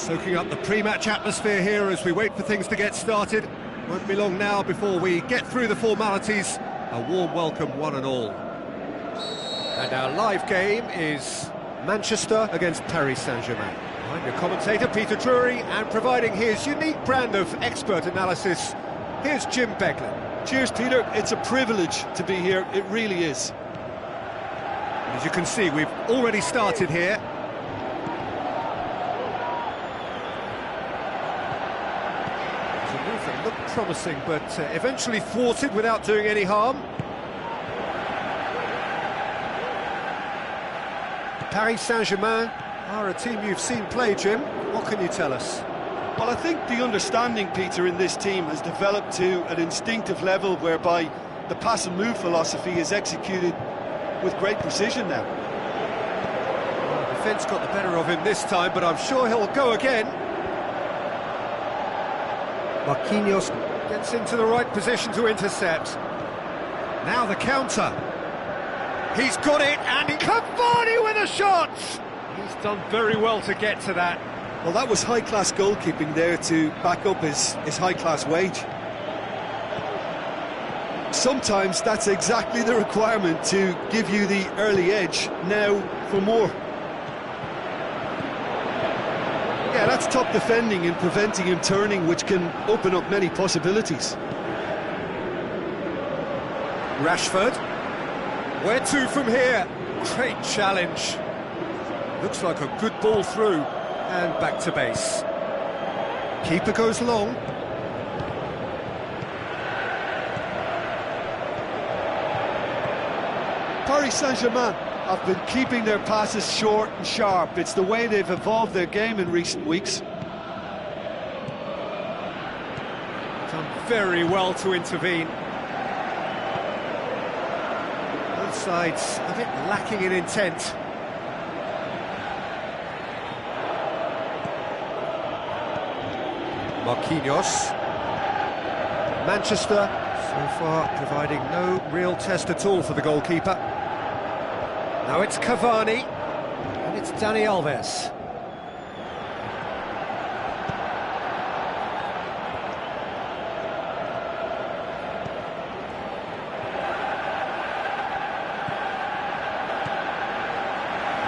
Soaking up the pre-match atmosphere here as we wait for things to get started. Won't be long now before we get through the formalities. A warm welcome, one and all. And our live game is Manchester against Paris Saint-Germain. I'm your commentator, Peter Drury, and providing his unique brand of expert analysis, here's Jim Beglin. Cheers, Peter. It's a privilege to be here. It really is. As you can see, we've already started here. It's a move that looked promising, but eventually thwarted without doing any harm. Paris Saint-Germain are a team you've seen play, Jim. What can you tell us? Well, I think the understanding, Peter, in this team has developed to an instinctive level whereby the pass and move philosophy is executed with great precision now. Well, the defence got the better of him this time, but I'm sure he'll go again. Marquinhos gets into the right position to intercept. Now the counter. He's got it, and Cavani with a shot! He's done very well to get to that. Well, that was high-class goalkeeping there to back up his high-class wage. Sometimes that's exactly the requirement to give you the early edge. Now for more. Yeah, that's top defending and preventing him turning, which can open up many possibilities. Rashford. Where to from here? Great challenge. Looks like a good ball through. And back to base. Keeper goes long. Paris Saint-Germain have been keeping their passes short and sharp. It's the way they've evolved their game in recent weeks. Done very well to intervene. Both sides a bit lacking in intent. Marquinhos. Manchester, so far, providing no real test at all for the goalkeeper. Now it's Cavani, and it's Dani Alves.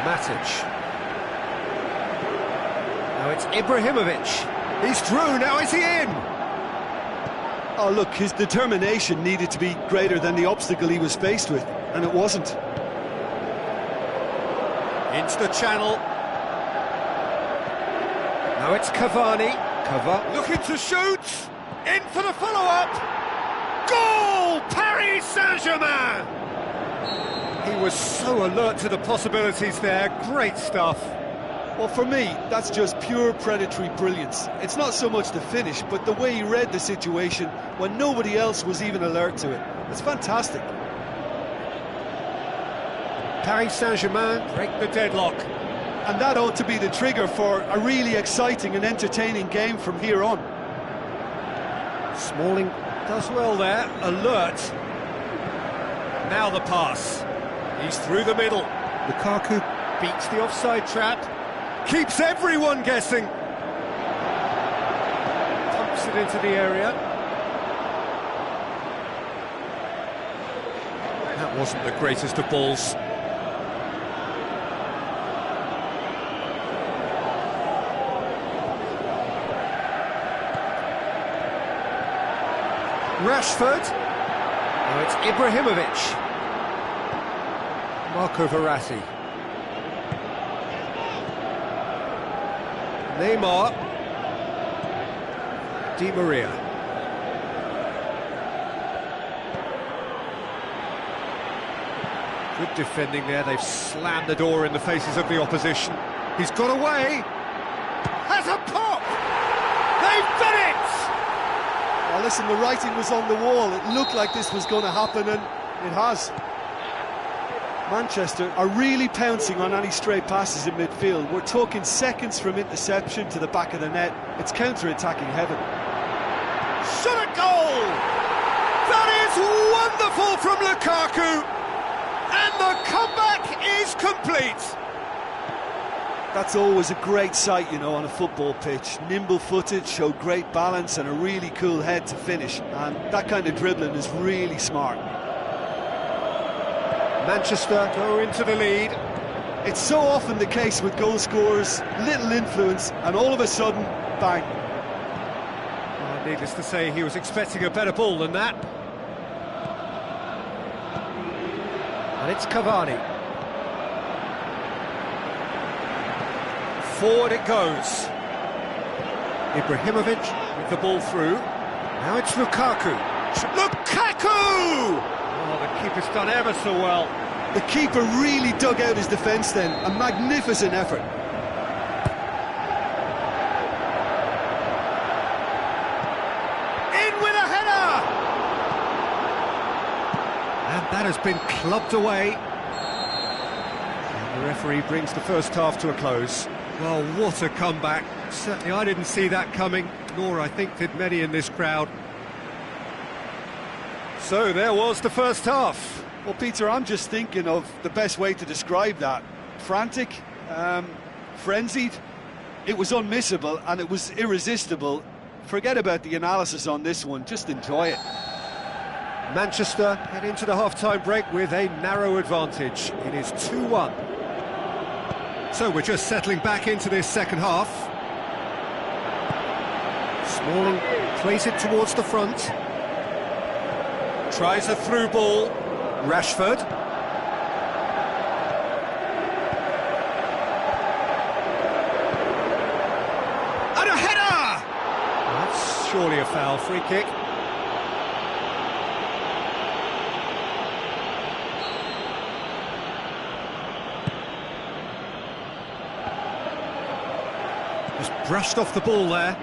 Matic. Now it's Ibrahimovic. He's through, now is he in? Oh look, his determination needed to be greater than the obstacle he was faced with, and it wasn't. Into the channel. Now it's Cavani. Looking to shoot. In for the follow-up. Goal! Paris Saint-Germain! He was so alert to the possibilities there. Great stuff. Well, for me, that's just pure predatory brilliance. It's not so much the finish, but the way he read the situation when nobody else was even alert to it. It's fantastic. Paris Saint-Germain break the deadlock. And that ought to be the trigger for a really exciting and entertaining game from here on. Smalling does well there, alert. Now the pass. He's through the middle. Lukaku beats the offside trap. Keeps everyone guessing. Pumps it into the area. That wasn't the greatest of balls. Rashford. Now it's Ibrahimovic. Marco Verratti. Neymar. Di Maria. Good defending there. They've slammed the door in the faces of the opposition. He's got away. Has a pop. They've done it. Well, listen, the writing was on the wall. It looked like this was going to happen, and it has. Manchester are really pouncing on any stray passes in midfield. We're talking seconds from interception to the back of the net. It's counter-attacking heaven. Shot at goal! That is wonderful from Lukaku! And the comeback is complete! That's always a great sight, you know, on a football pitch. Nimble-footed, showed great balance and a really cool head to finish. And that kind of dribbling is really smart. Manchester go into the lead. It's so often the case with goal scorers, little influence, and all of a sudden, bang. Well, needless to say, he was expecting a better ball than that. And it's Cavani. Forward it goes. Ibrahimovic with the ball through. Now it's Lukaku. Lukaku! Oh, the keeper's done ever so well. The keeper really dug out his defence then. A magnificent effort. In with a header! And that has been clubbed away. And the referee brings the first half to a close. Well, what a comeback. Certainly I didn't see that coming, nor I think did many in this crowd. So there was the first half. Well, Peter, I'm just thinking of the best way to describe that. Frantic, frenzied. It was unmissable and it was irresistible. Forget about the analysis on this one, just enjoy it. Manchester head into the half-time break with a narrow advantage. It is 2-1. So we're just settling back into this second half. Smalling plays it towards the front. Tries a through ball. Rashford. And a header! That's surely a foul. Free kick. Just brushed off the ball there.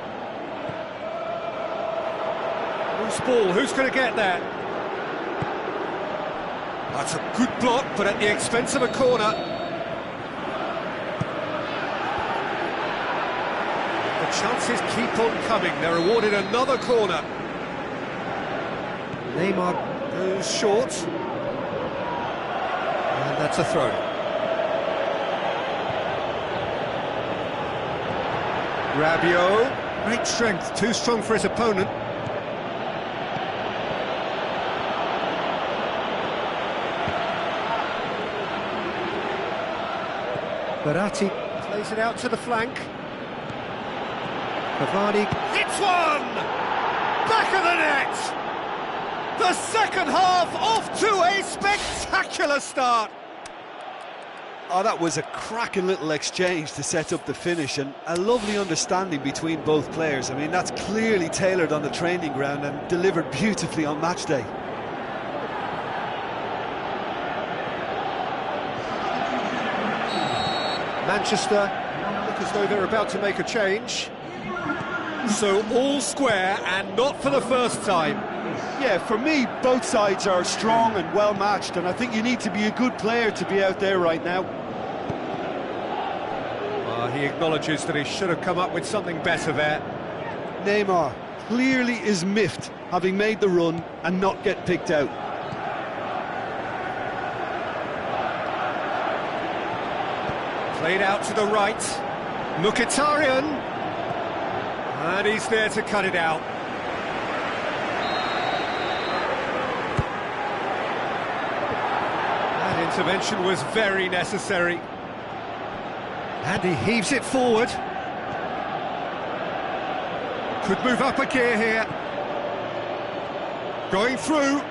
Whose ball? Who's going to get there? That's a good block, but at the expense of a corner. The chances keep on coming. They're awarded another corner. Neymar goes short. And that's a throw. Rabiot. Great strength, too strong for his opponent. Verratti plays it out to the flank. Cavani hits one! Back of the net! The second half off to a spectacular start! Oh, that was a cracking little exchange to set up the finish and a lovely understanding between both players. I mean, that's clearly tailored on the training ground and delivered beautifully on match day. Manchester look as though they're about to make a change. So all square and not for the first time. Yeah, for me, both sides are strong and well matched, and I think you need to be a good player to be out there right now. He acknowledges that he should have come up with something better there. Neymar clearly is miffed, having made the run and not get picked out. Played out to the right. Mkhitaryan. And he's there to cut it out. That intervention was very necessary. And he heaves it forward. Could move up a gear here. Going through.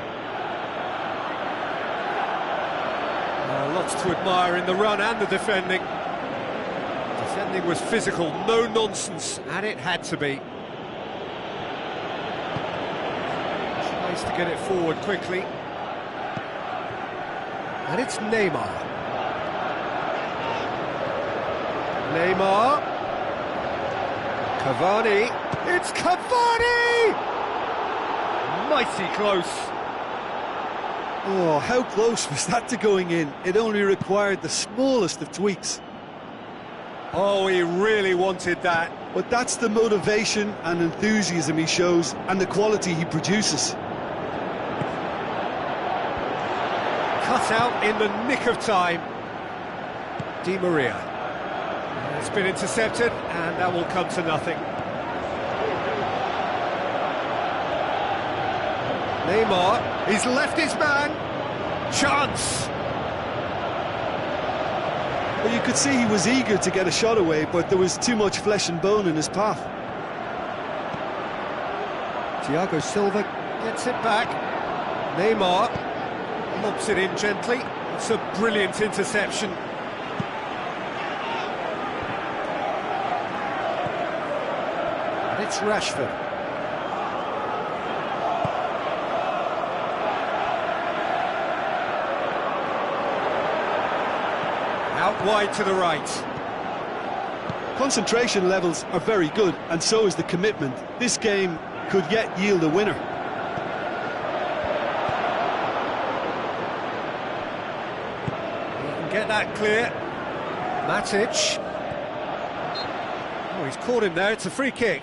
Lots to admire in the run and the defending. Defending was physical, no nonsense, and it had to be. Tries to get it forward quickly. And it's Neymar. Neymar. Cavani. It's Cavani! Mighty close. Oh, how close was that to going in? It only required the smallest of tweaks. Oh, he really wanted that. But that's the motivation and enthusiasm he shows, and the quality he produces. Cut out in the nick of time. Di Maria. It's been intercepted, and that will come to nothing. Neymar, he's left his man. Chance! Well, you could see he was eager to get a shot away, but there was too much flesh and bone in his path. Thiago Silva gets it back. Neymar lobs it in gently. It's a brilliant interception. And it's Rashford. Out wide to the right. Concentration levels are very good, and so is the commitment. This game could yet yield a winner. He can get that clear. Matic. Oh, he's caught him there. It's a free kick.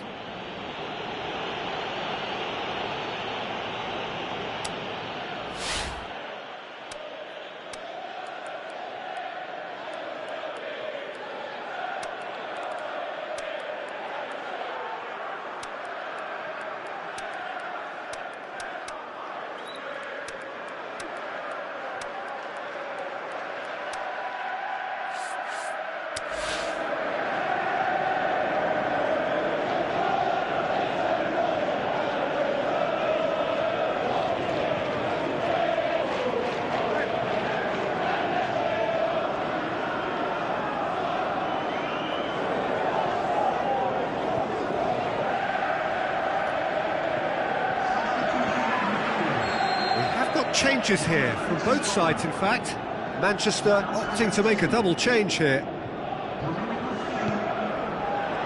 Changes here from both sides, in fact. Manchester opting to make a double change here.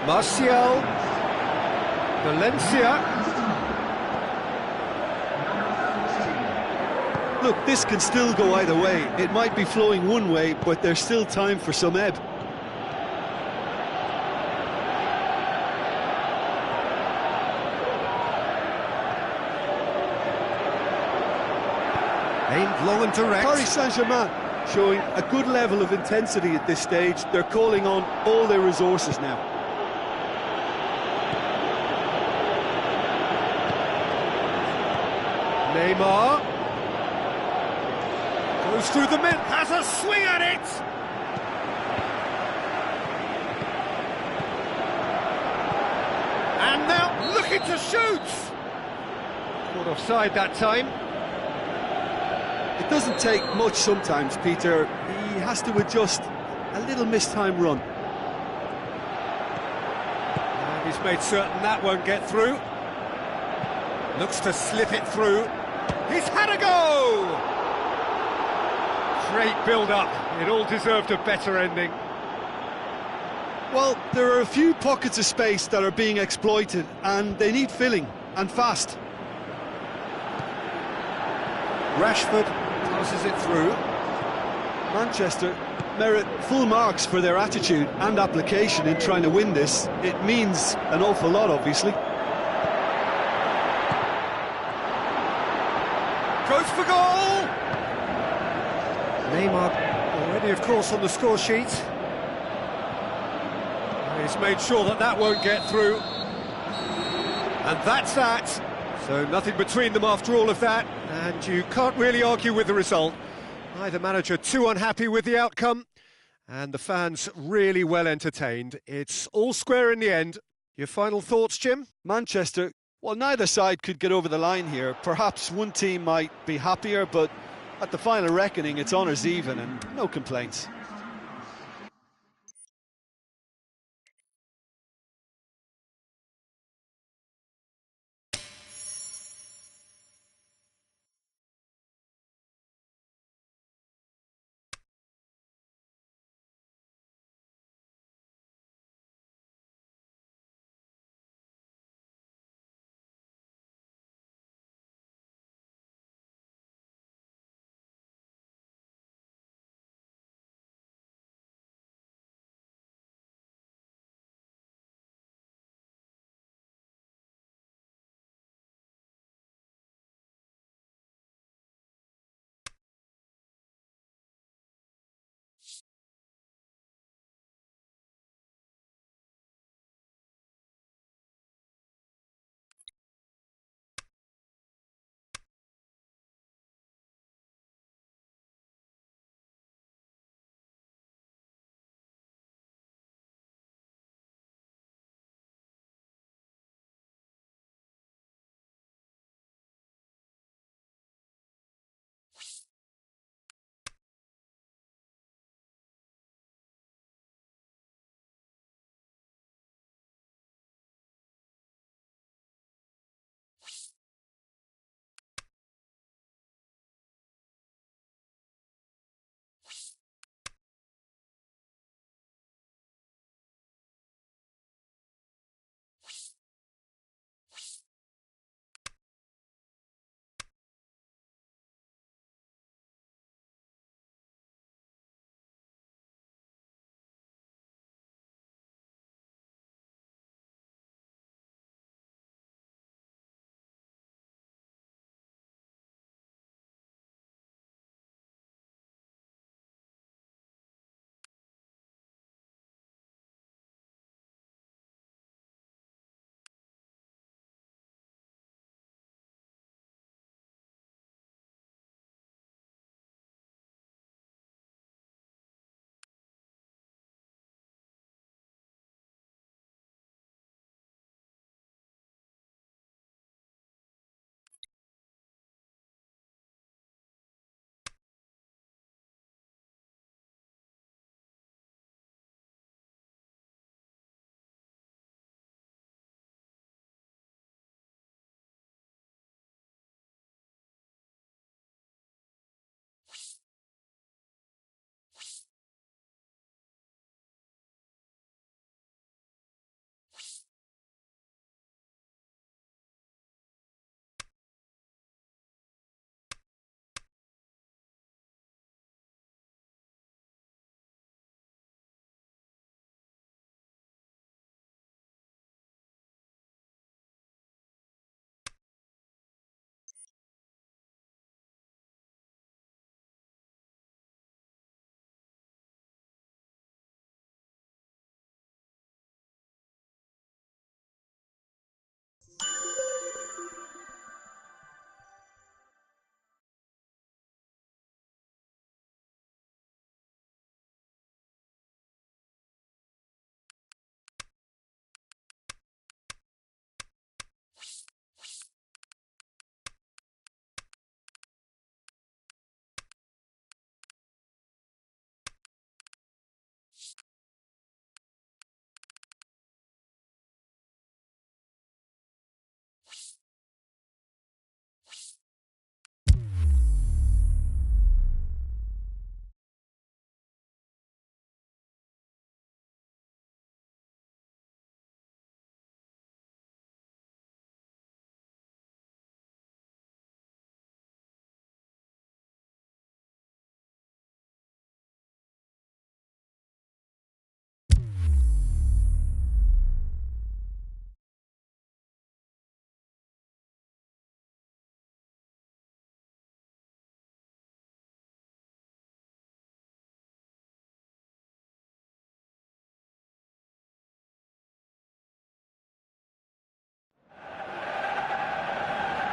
Martial, Valencia. Look, this can still go either way. It might be flowing one way, but there's still time for some ebb. Aimed long and direct. Paris Saint-Germain showing a good level of intensity at this stage. They're calling on all their resources now. Neymar goes through the mid, has a swing at it. And now looking to shoot. Caught offside that time. It doesn't take much sometimes, Peter. He has to adjust a little mistimed run. And he's made certain that won't get through. Looks to slip it through. He's had a go! Great build-up. It all deserved a better ending. Well, there are a few pockets of space that are being exploited, and they need filling, and fast. Rashford passes it through. Manchester merit full marks for their attitude and application in trying to win this. It means an awful lot, obviously. Goes for goal! Neymar already, of course, on the score sheet. He's made sure that that won't get through. And that's that. So nothing between them after all of that, and you can't really argue with the result. Neither manager too unhappy with the outcome, and the fans really well entertained. It's all square in the end. Your final thoughts, Jim? Manchester, well, neither side could get over the line here. Perhaps one team might be happier, but at the final reckoning, it's honours even and no complaints.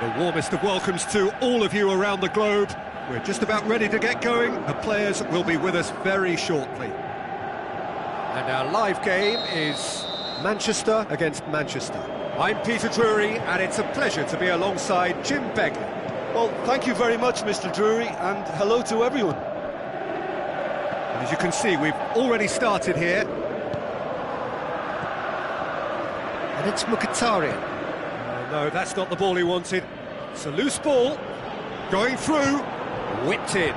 The warmest of welcomes to all of you around the globe. We're just about ready to get going. The players will be with us very shortly. And our live game is Manchester against Manchester. I'm Peter Drury, and it's a pleasure to be alongside Jim Begley. Well, thank you very much, Mr. Drury, and hello to everyone. And as you can see, we've already started here. And it's Mkhitaryan. Oh, no, that's not the ball he wanted. It's a loose ball, going through, whipped in.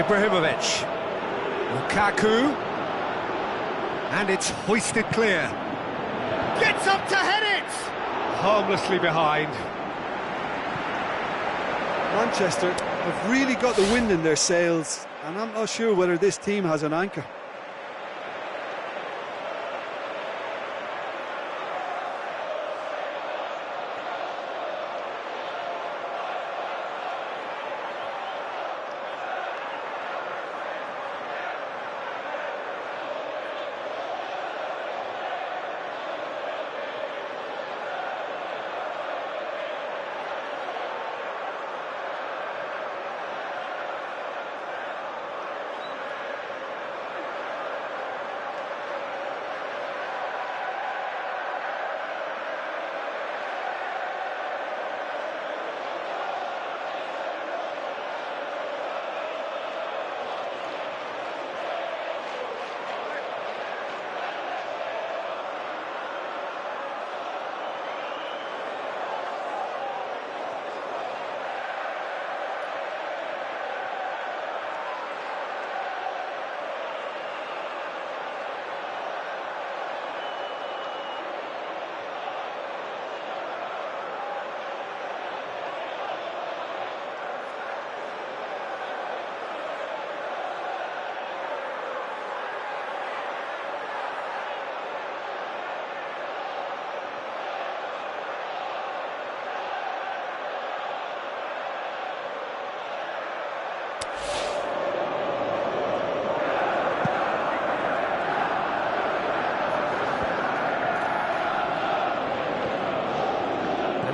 Ibrahimovic, Lukaku, and it's hoisted clear. Gets up to head it! Harmlessly behind. Manchester have really got the wind in their sails, and I'm not sure whether this team has an anchor.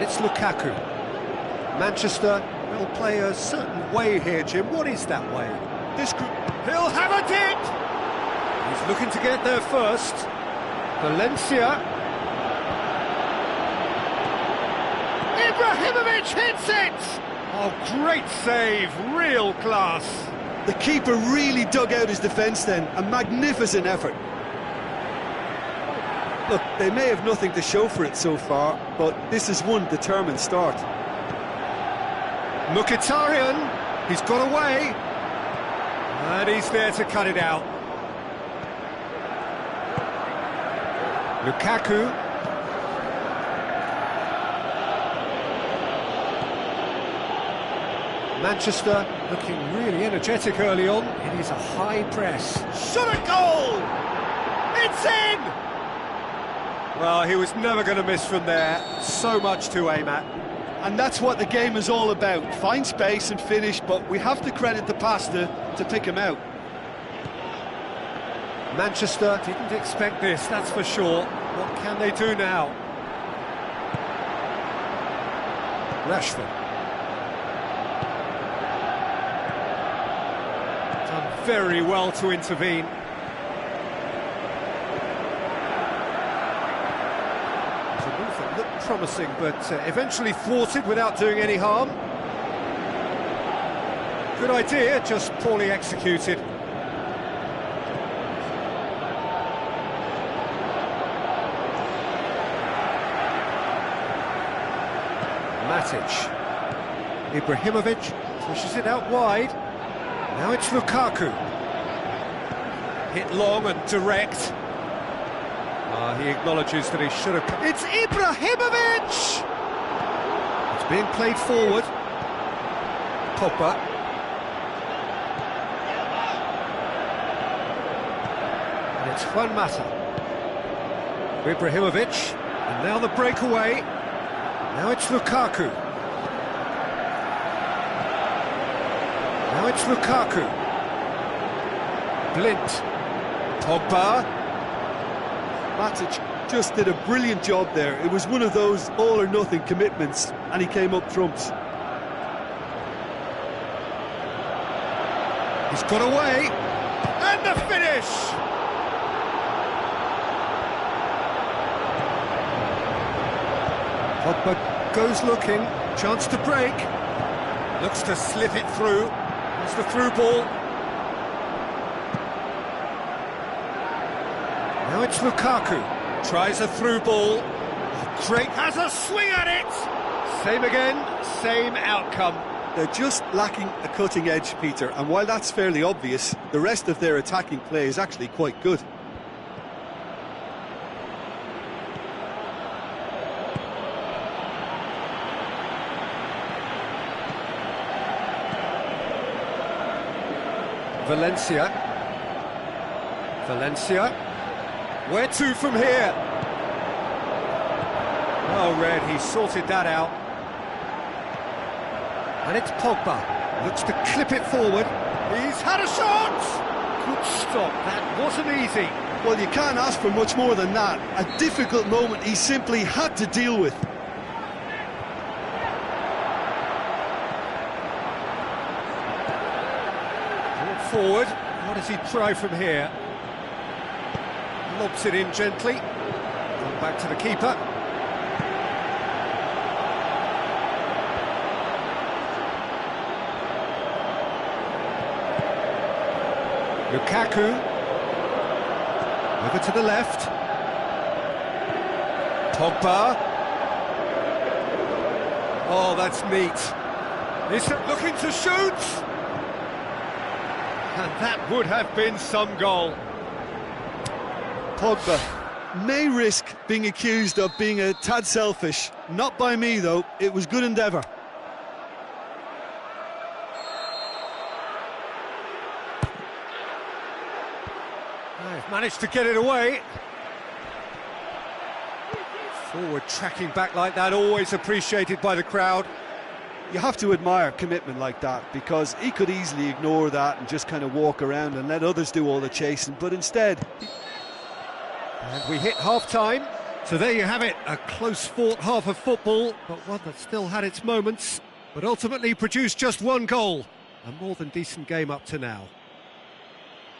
It's Lukaku. Manchester will play a certain way here, Jim. What is that way? This group... He'll have a dig! He's looking to get there first. Valencia. Ibrahimovic hits it! Oh, great save, real class. The keeper really dug out his defence then, a magnificent effort. Look, they may have nothing to show for it so far, but this is one determined start. Mkhitaryan, he's got away, and he's there to cut it out. Lukaku. Manchester looking really energetic early on. It is a high press. Shot a goal! It's in! Well, he was never going to miss from there. So much to aim at. And that's what the game is all about. Find space and finish, but we have to credit the passer to pick him out. Manchester didn't expect this, that's for sure. What can they do now? Rashford. Done very well to intervene. Looked promising, but eventually thwarted without doing any harm. Good idea, just poorly executed. Matic. Ibrahimovic pushes it out wide. Now it's Lukaku. Hit long and direct. He acknowledges that he should have... It's Ibrahimovic! It's being played forward. Pogba. And it's Juan Mata. Ibrahimovic. And now the breakaway. Now it's Lukaku. Now it's Lukaku. Blint. Pogba. Matic just did a brilliant job there. It was one of those all-or-nothing commitments, and he came up trumps. He's got away, and the finish! Pogba goes looking, chance to break, looks to slip it through, it's the through ball. Now it's Lukaku, tries a through ball, Drake has a swing at it! Same again, same outcome. They're just lacking a cutting edge, Peter, and while that's fairly obvious, the rest of their attacking play is actually quite good. Valencia. Where to from here? Well read, he sorted that out. And it's Pogba, looks to clip it forward. He's had a shot! Good stop, that wasn't easy. Well, you can't ask for much more than that. A difficult moment he simply had to deal with. Forward, what does he try from here? Lobs it in gently. Come back to the keeper. Lukaku. Over to the left. Pogba. Oh, that's neat. He's looking to shoot. And that would have been some goal. Pogba may risk being accused of being a tad selfish. Not by me, though. It was good endeavour. They've managed to get it away. Forward tracking back like that, always appreciated by the crowd. You have to admire commitment like that, because he could easily ignore that and just kind of walk around and let others do all the chasing, but instead... And we hit half-time, so there you have it, a close-fought half of football, but one that still had its moments, but ultimately produced just one goal. A more than decent game up to now.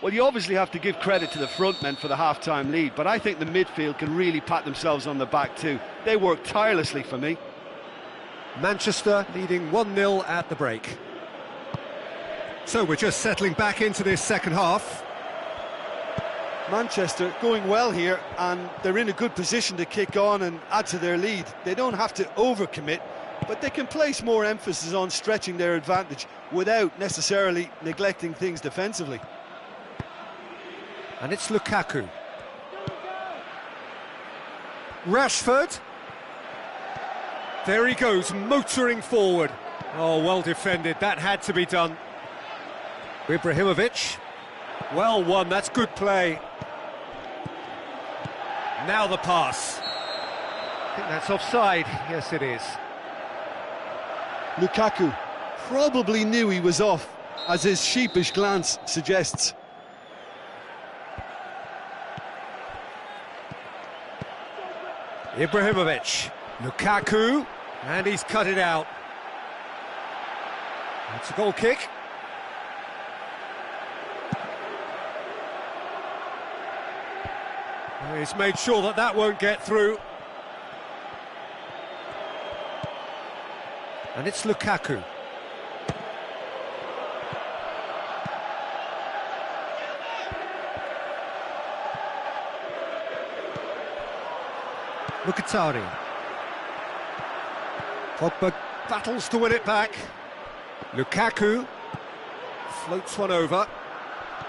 Well, you obviously have to give credit to the front men for the half-time lead, but I think the midfield can really pat themselves on the back too. They worked tirelessly for me. Manchester leading 1-0 at the break. So we're just settling back into this second half. Manchester going well here, and they're in a good position to kick on and add to their lead. They don't have to overcommit, but they can place more emphasis on stretching their advantage without necessarily neglecting things defensively. And it's Lukaku. Rashford. There he goes, motoring forward. Oh, well defended, that had to be done. Ibrahimovic. Well won, that's good play. Now the pass. I think that's offside. Yes, it is. Lukaku probably knew he was off, as his sheepish glance suggests. Ibrahimovic. Lukaku. And he's cut it out. It's a goal kick. He's made sure that that won't get through. And it's Lukaku. Mkhitaryan. Pogba battles to win it back. Lukaku floats one over.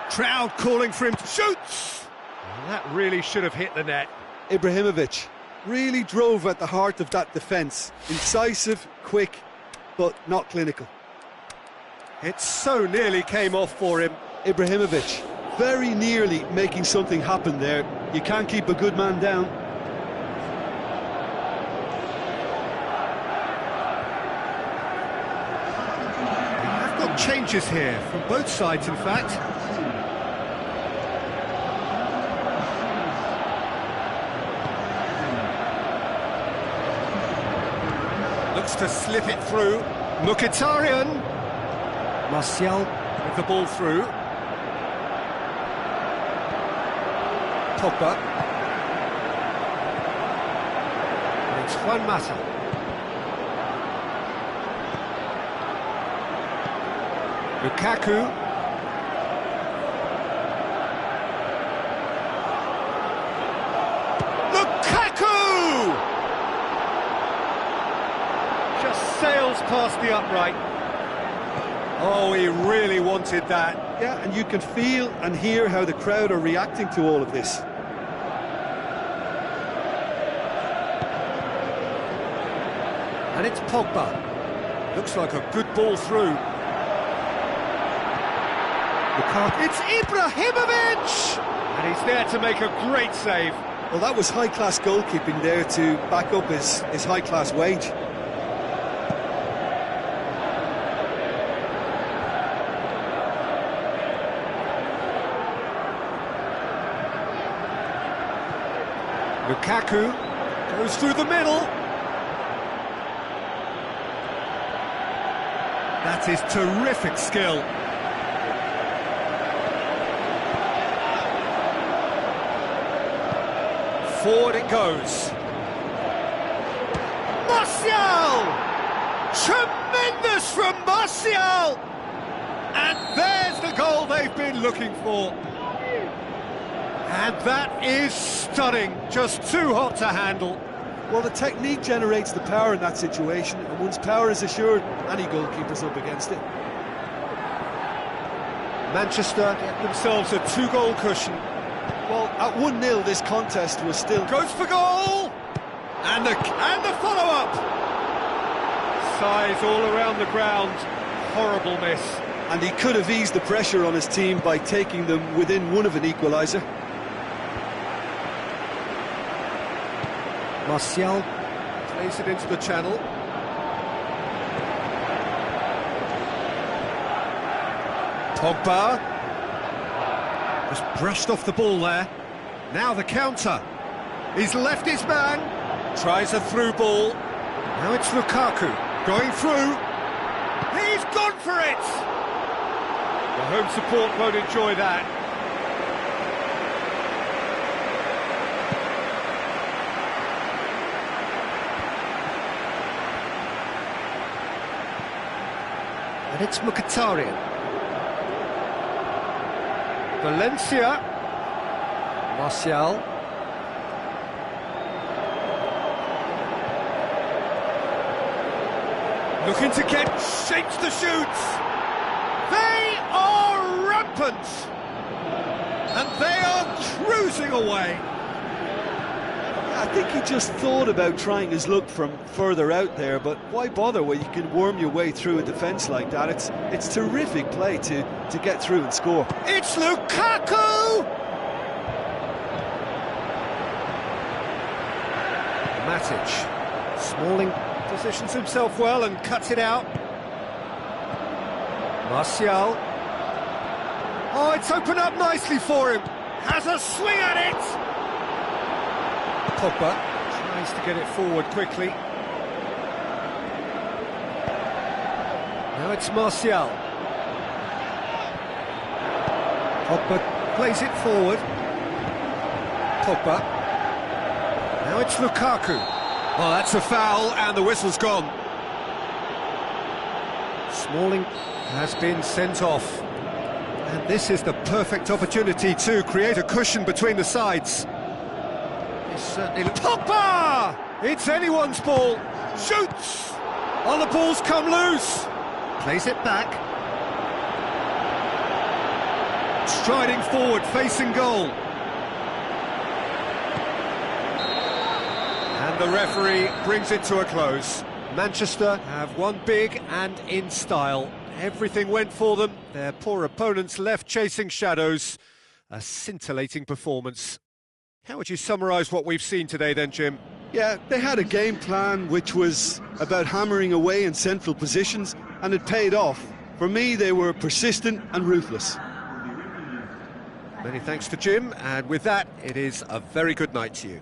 Crowd calling for him to shoot. Well, that really should have hit the net. Ibrahimovic really drove at the heart of that defence. Incisive, quick, but not clinical. It so nearly came off for him. Ibrahimovic very nearly making something happen there. You can't keep a good man down. Changes here from both sides, in fact. Looks to slip it through. Mkhitaryan. Martial with the ball through. Pogba. And it's Juan Mata. Lukaku. Just sails past the upright. Oh, he really wanted that. Yeah, and you can feel and hear how the crowd are reacting to all of this. And it's Pogba. Looks like a good ball through. It's Ibrahimovic! And he's there to make a great save. Well, that was high-class goalkeeping there to back up his high-class wage. Lukaku goes through the middle. That is terrific skill. Forward it goes. Martial! Tremendous from Martial! And there's the goal they've been looking for. And that is stunning, just too hot to handle. Well, the technique generates the power in that situation, and once power is assured, any goalkeeper's up against it. Manchester get themselves a two-goal cushion. Well, at 1-0, this contest was still... Goes for goal! And the follow-up! Size all around the ground. Horrible miss. And he could have eased the pressure on his team by taking them within one of an equaliser. Martial plays it into the channel. Pogba just brushed off the ball there. Now the counter. He's left his man. Tries a through ball. Now it's Lukaku going through. He's gone for it. The home support won't enjoy that. And it's Mkhitaryan. Valencia. Martial. Looking to get shapes to shoot. They are rampant. And they are cruising away. I think he just thought about trying his luck from further out there, but why bother when you can worm your way through a defence like that? It's terrific play to get through and score. It's Lukaku! Matic. Smalling positions himself well and cuts it out. Martial. Oh, it's opened up nicely for him. Has a swing at it! Pogba tries to get it forward quickly. Now it's Martial. Pogba plays it forward. Pogba. Now it's Lukaku. Oh, that's a foul, and the whistle's gone. Smalling has been sent off. And this is the perfect opportunity to create a cushion between the sides. Certainly. Pogba! It's anyone's ball. Shoots! Oh, the ball's come loose. Plays it back. Striding forward, facing goal. And the referee brings it to a close. Manchester have won big and in style. Everything went for them. Their poor opponents left chasing shadows. A scintillating performance. How would you summarise what we've seen today then, Jim? Yeah, they had a game plan which was about hammering away in central positions, and it paid off. For me, they were persistent and ruthless. Many thanks to Jim, and with that, it is a very good night to you.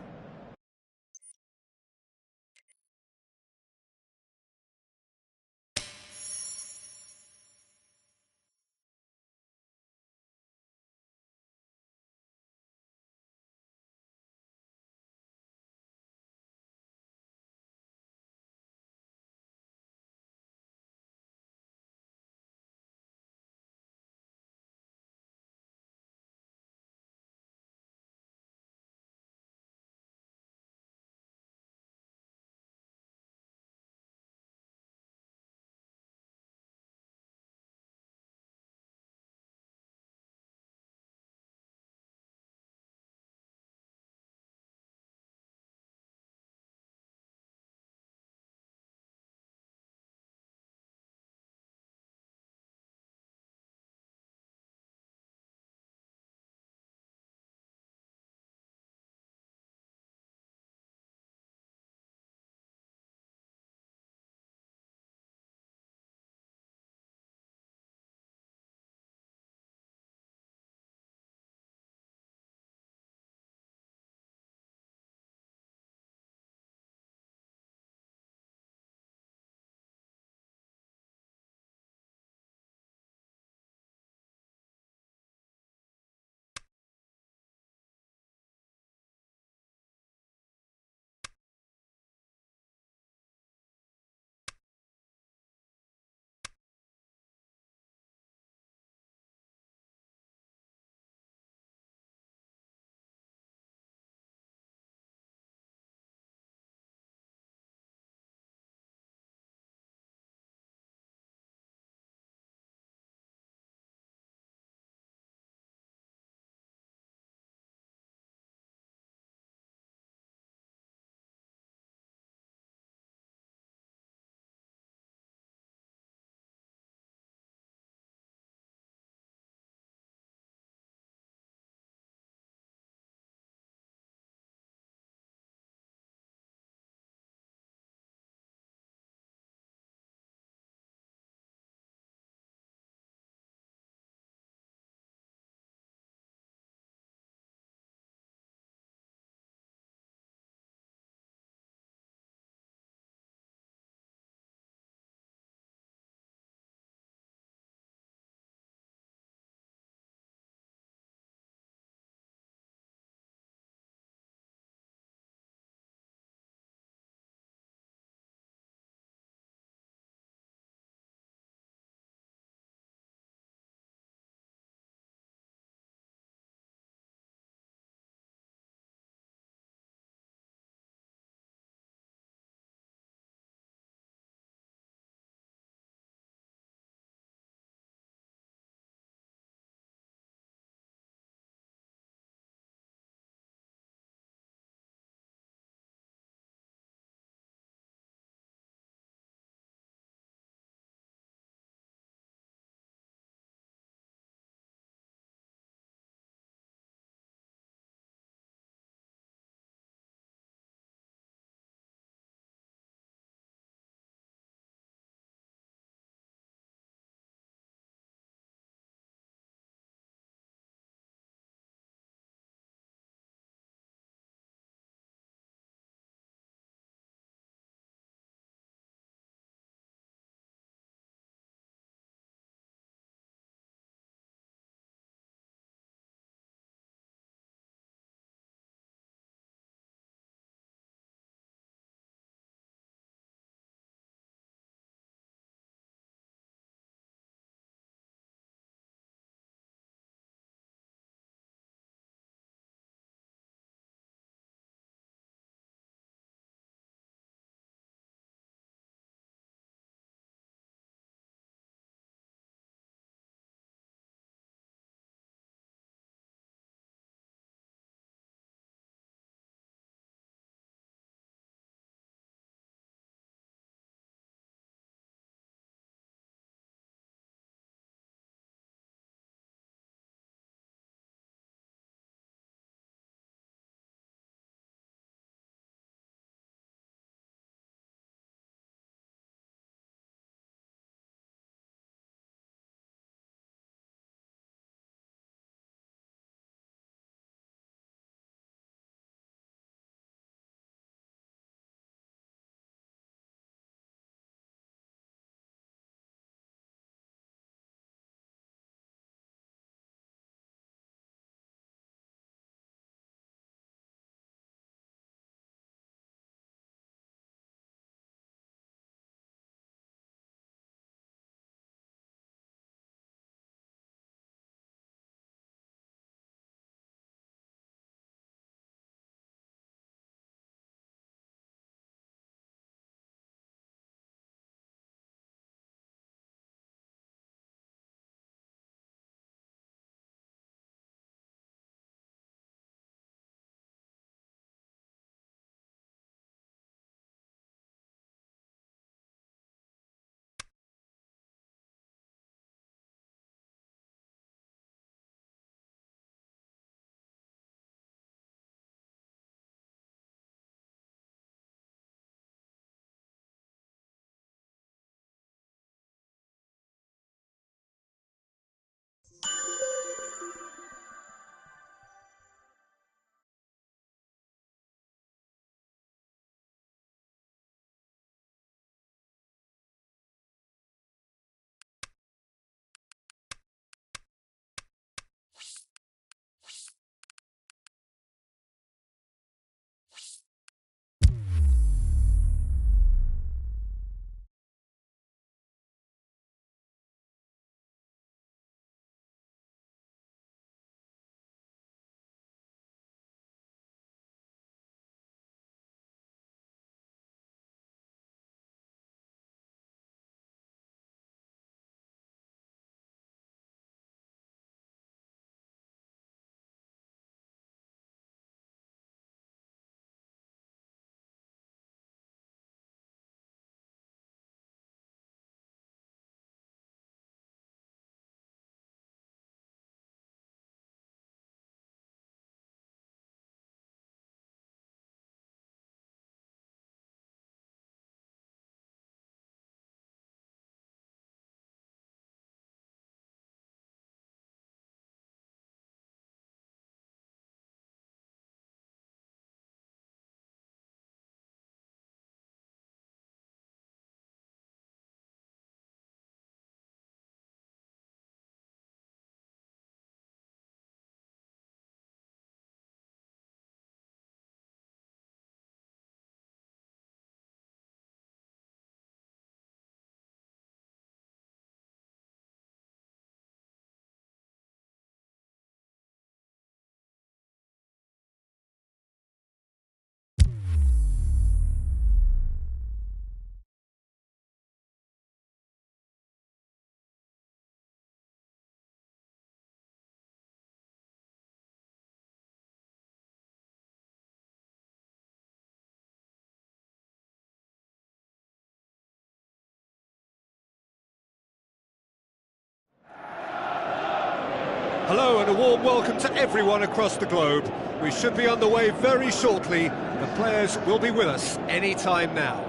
Hello and a warm welcome to everyone across the globe. We should be underway very shortly. The players will be with us any time now.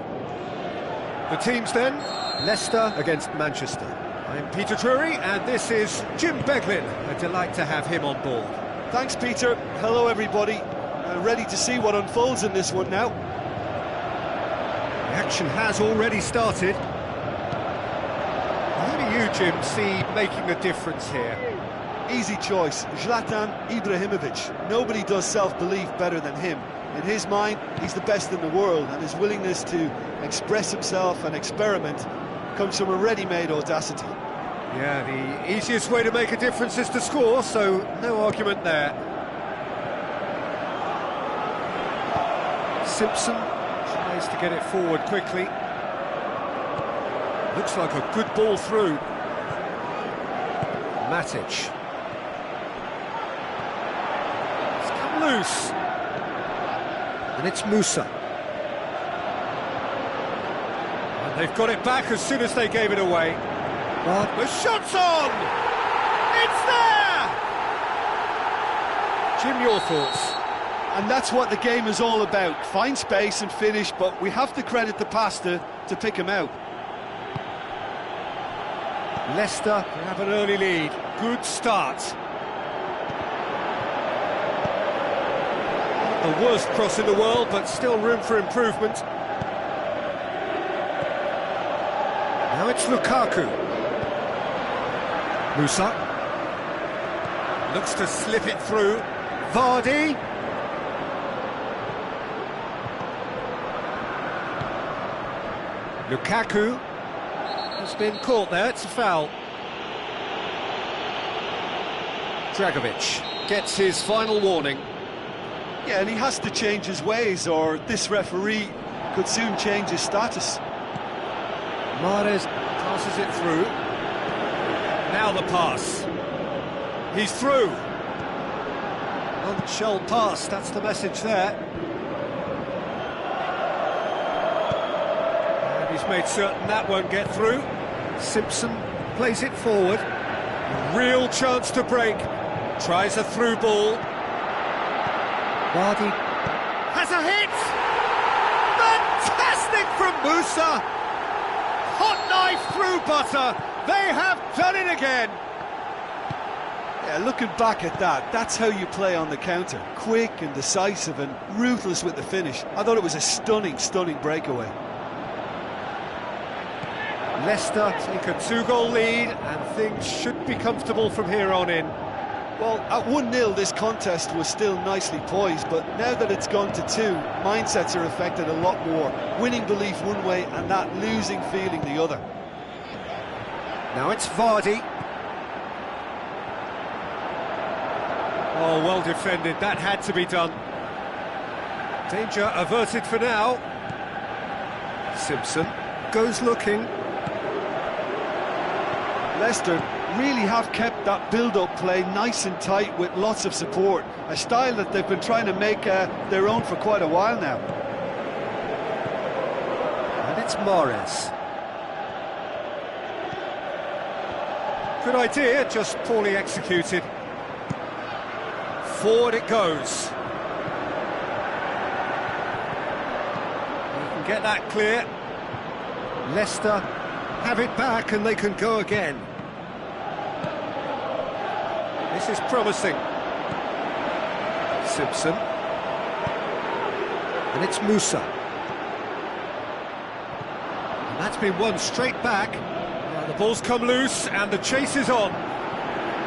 The teams then, Leicester against Manchester. I'm Peter Drury and this is Jim Beglin. A delight to have him on board. Thanks, Peter. Hello, everybody. Ready to see what unfolds in this one now. The action has already started. Who do you, Jim, see making a difference here? Easy choice, Zlatan Ibrahimovic. Nobody does self-belief better than him. In his mind, he's the best in the world, and his willingness to express himself and experiment comes from a ready-made audacity. Yeah, the easiest way to make a difference is to score, so no argument there. Simpson tries to get it forward quickly. Looks like a good ball through. Matic. It's come loose. And it's Musa. And they've got it back as soon as they gave it away. But the shot's on! It's there! Jim, your thoughts? And that's what the game is all about. Find space and finish, but we have to credit the passer to pick him out. Leicester have an early lead. Good start. Not the worst cross in the world, but still room for improvement. Now it's Lukaku. Musa. Looks to slip it through. Vardy. Lukaku has been caught there, it's a foul. Dragovic gets his final warning. Yeah, and he has to change his ways, or this referee could soon change his status. Mahrez passes it through. Now the pass. He's through. None-shall pass, that's the message there. He's made certain that won't get through. Simpson plays it forward. Real chance to break. Tries a through ball. Vardy has a hit! Fantastic from Musa! Hot knife through butter. They have done it again. Yeah, looking back at that, that's how you play on the counter. Quick and decisive and ruthless with the finish. I thought it was a stunning, stunning breakaway. Leicester take a 2-goal lead and things should be comfortable from here on in. Well, at 1-0 this contest was still nicely poised, but now that it's gone to 2, mindsets are affected a lot more. Winning belief one way and that losing feeling the other. Now it's Vardy. Oh, well defended, that had to be done. Danger averted for now. Simpson goes looking. Leicester really have kept that build-up play nice and tight with lots of support, a style that they've been trying to make their own for quite a while now. And it's Mahrez. Good idea, just poorly executed. Forward it goes. You can get that clear. Leicester have it back and they can go again. This is promising. Simpson. And it's Musa. And that's been won straight back. Now the ball's come loose and the chase is on.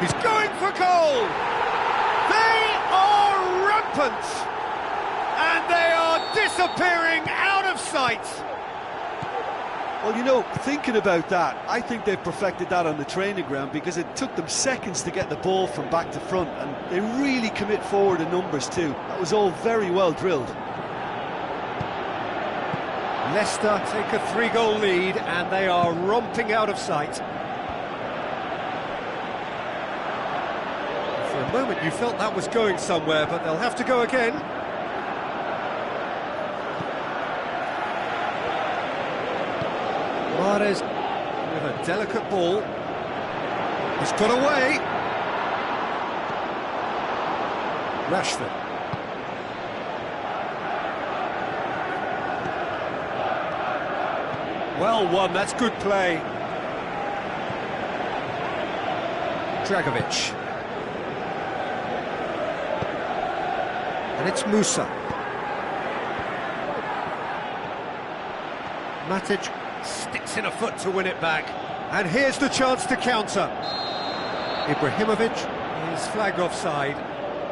He's going for goal! They are rampant! And they are disappearing out of sight! Well, you know, thinking about that, I think they've perfected that on the training ground because it took them seconds to get the ball from back to front, and they really commit forward in numbers too. That was all very well drilled. Leicester take a 3-goal lead and they are romping out of sight. For a moment you felt that was going somewhere, but they'll have to go again. Mahrez with a delicate ball. He's got away. Rashford. Well won, that's good play. Dragovic. And it's Musa. Matic sticks in a foot to win it back. And here's the chance to counter. Ibrahimovic is flagged offside.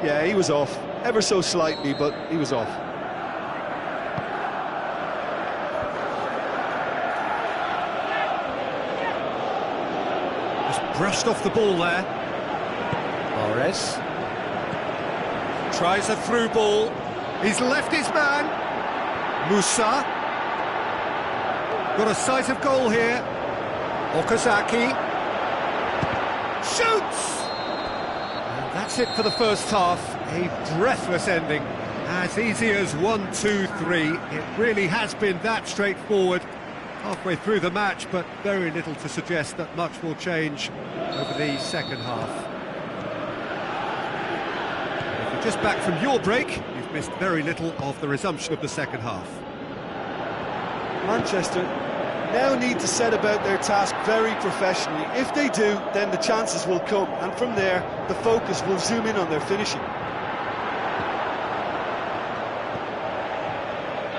Yeah, he was off. Ever so slightly, but he was off. Just brushed off the ball there. Mahrez. Tries a through ball. He's left his man. Musa. Got a sight of goal here. Okazaki. Shoots! And that's it for the first half. A breathless ending. As easy as 1, 2, 3. It really has been that straightforward. Halfway through the match, but very little to suggest that much will change over the second half. If you're just back from your break, you've missed very little of the resumption of the second half. Manchester now need to set about their task very professionally. If they do, then the chances will come, and from there, the focus will zoom in on their finishing.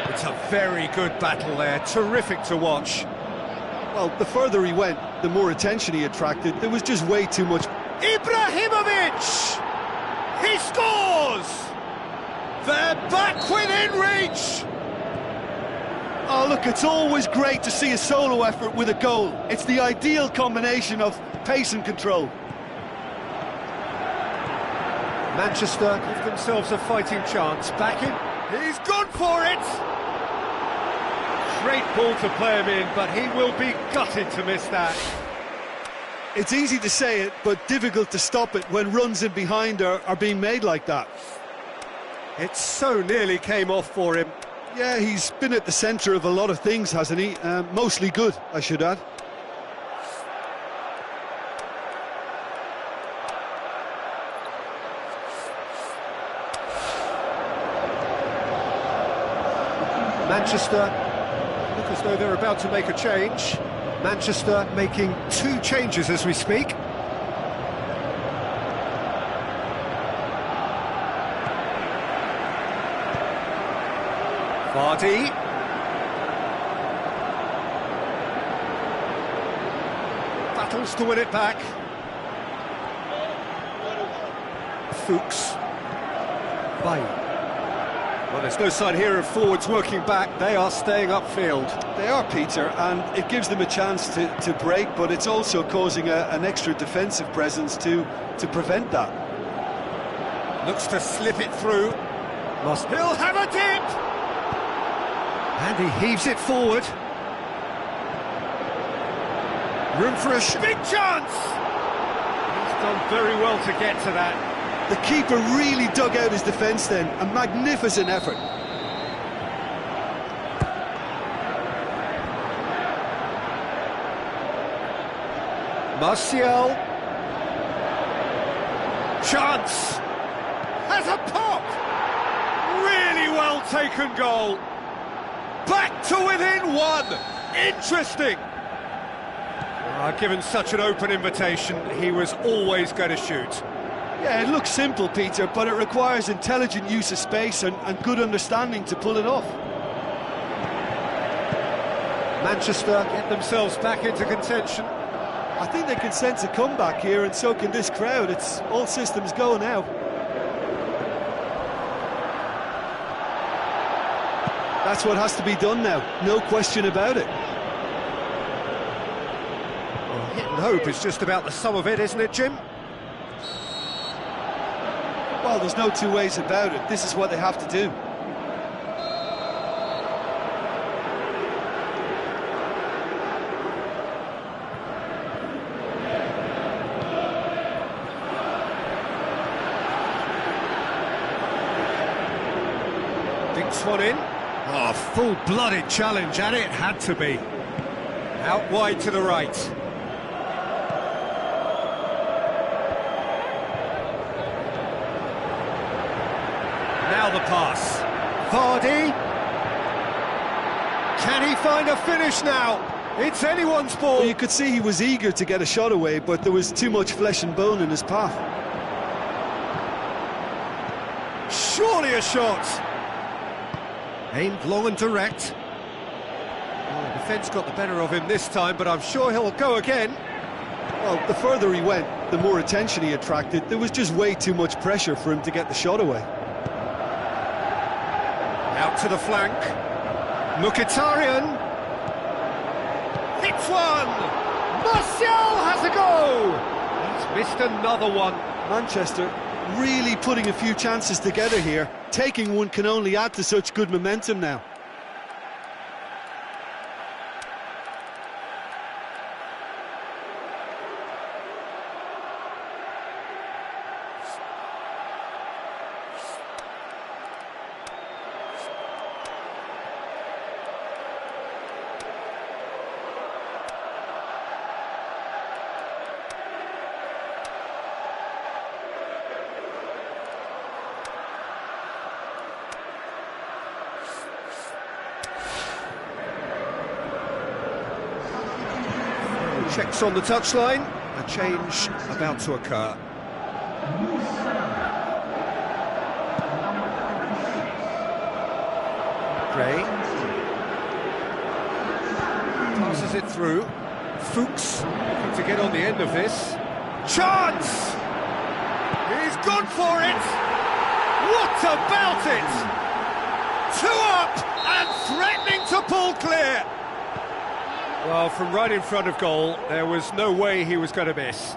It's a very good battle there, terrific to watch. Well, the further he went, the more attention he attracted. There was just way too much. Ibrahimovic! He scores! They're back within reach! Oh, look, it's always great to see a solo effort with a goal. It's the ideal combination of pace and control. Manchester give themselves a fighting chance. Back in. He's gone for it! Great ball to play him in, but he will be gutted to miss that. It's easy to say it, but difficult to stop it when runs in behind are being made like that. It so nearly came off for him. Yeah, he's been at the centre of a lot of things, hasn't he? Mostly good, I should add. Manchester look as though they're about to make a change. Manchester making 2 changes as we speak. Vardy. Battles to win it back. Fuchs. Bay. Well, there's no sign here of forwards working back. They are staying upfield. They are, Peter, and it gives them a chance to break, but it's also causing an extra defensive presence to prevent that. Looks to slip it through. He'll have a dip! And he heaves it forward. Room for a big chance! He's done very well to get to that. The keeper really dug out his defence then. A magnificent effort. Martial. Chance. Has a pop! Really well taken goal. Back to within 1. Interesting. Given such an open invitation, he was always going to shoot. Yeah, it looks simple, Peter, but it requires intelligent use of space and good understanding to pull it off. Manchester get themselves back into contention. I think they can sense a comeback here, and so can this crowd. It's all systems go now. That's what has to be done now, no question about it. Well, hit and hope is just about the sum of it, isn't it, Jim? Well, there's no two ways about it. This is what they have to do. Dinks one in. Oh, full-blooded challenge, and it had to be. Out wide to the right. the pass. Vardy. Can he find a finish now? It's anyone's ball. Well, you could see he was eager to get a shot away, but there was too much flesh and bone in his path. Surely a shot. Aimed long and direct. Well, the defence got the better of him this time, but I'm sure he'll go again. Well, the further he went, the more attention he attracted. There was just way too much pressure for him to get the shot away. Out to the flank. Mkhitaryan. Hits one! Martial has a go! He's missed another one. Manchester really putting a few chances together here. Taking one can only add to such good momentum now. Checks on the touchline, a change about to occur. Gray passes it through. Fuchs looking to get on the end of this. Chance! He's gone for it! What about it? Two up and threatening to pull clear! Well, from right in front of goal, there was no way he was going to miss.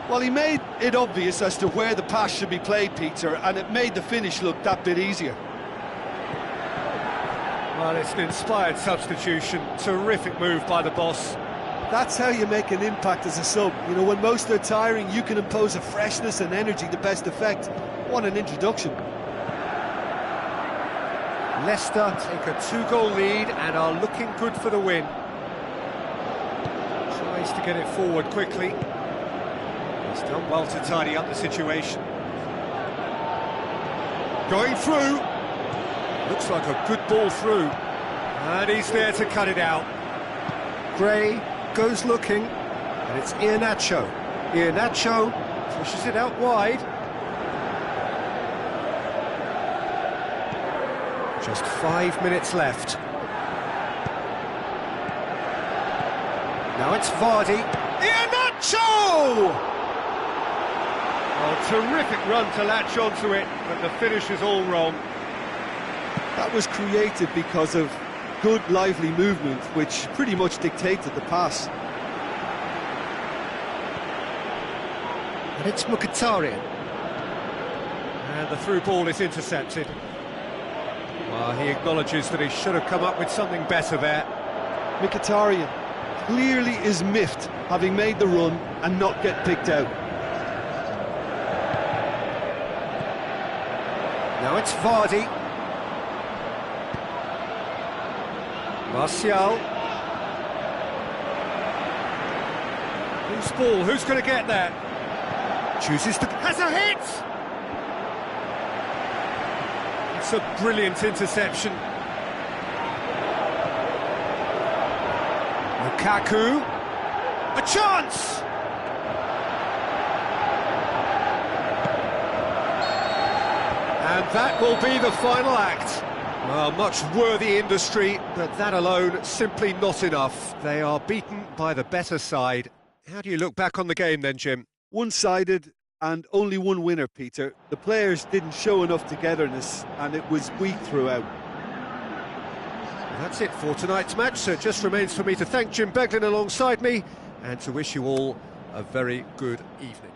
Well, he made it obvious as to where the pass should be played, Peter, and it made the finish look that bit easier. Well, it's an inspired substitution. Terrific move by the boss. That's how you make an impact as a sub. You know, when most are tiring, you can impose a freshness and energy to best effect. What an introduction. Leicester take a 2-goal lead and are looking good for the win. Tries to get it forward quickly. He's done well to tidy up the situation. Going through. Looks like a good ball through. And he's there to cut it out. Gray goes looking, and it's Iheanacho. Iheanacho pushes it out wide. Just 5 minutes left. Now it's Vardy. Iheanacho! Oh, terrific run to latch onto it, but the finish is all wrong. That was created because of good, lively movement, which pretty much dictated the pass. And it's Mkhitaryan. And the through ball is intercepted. Well, he acknowledges that he should have come up with something better there. Mkhitaryan clearly is miffed, having made the run and not get picked out. Now it's Vardy. Martial. Who's ball? Who's going to get there? Chooses to... Has a hit! It's a brilliant interception. Lukaku. A chance! And that will be the final act. Well, much worthy industry, but that alone simply not enough. They are beaten by the better side. How do you look back on the game then, Jim? One-sided and only one winner, Peter. The players didn't show enough togetherness and it was weak throughout. That's it for tonight's match, so it just remains for me to thank Jim Beglin alongside me and to wish you all a very good evening.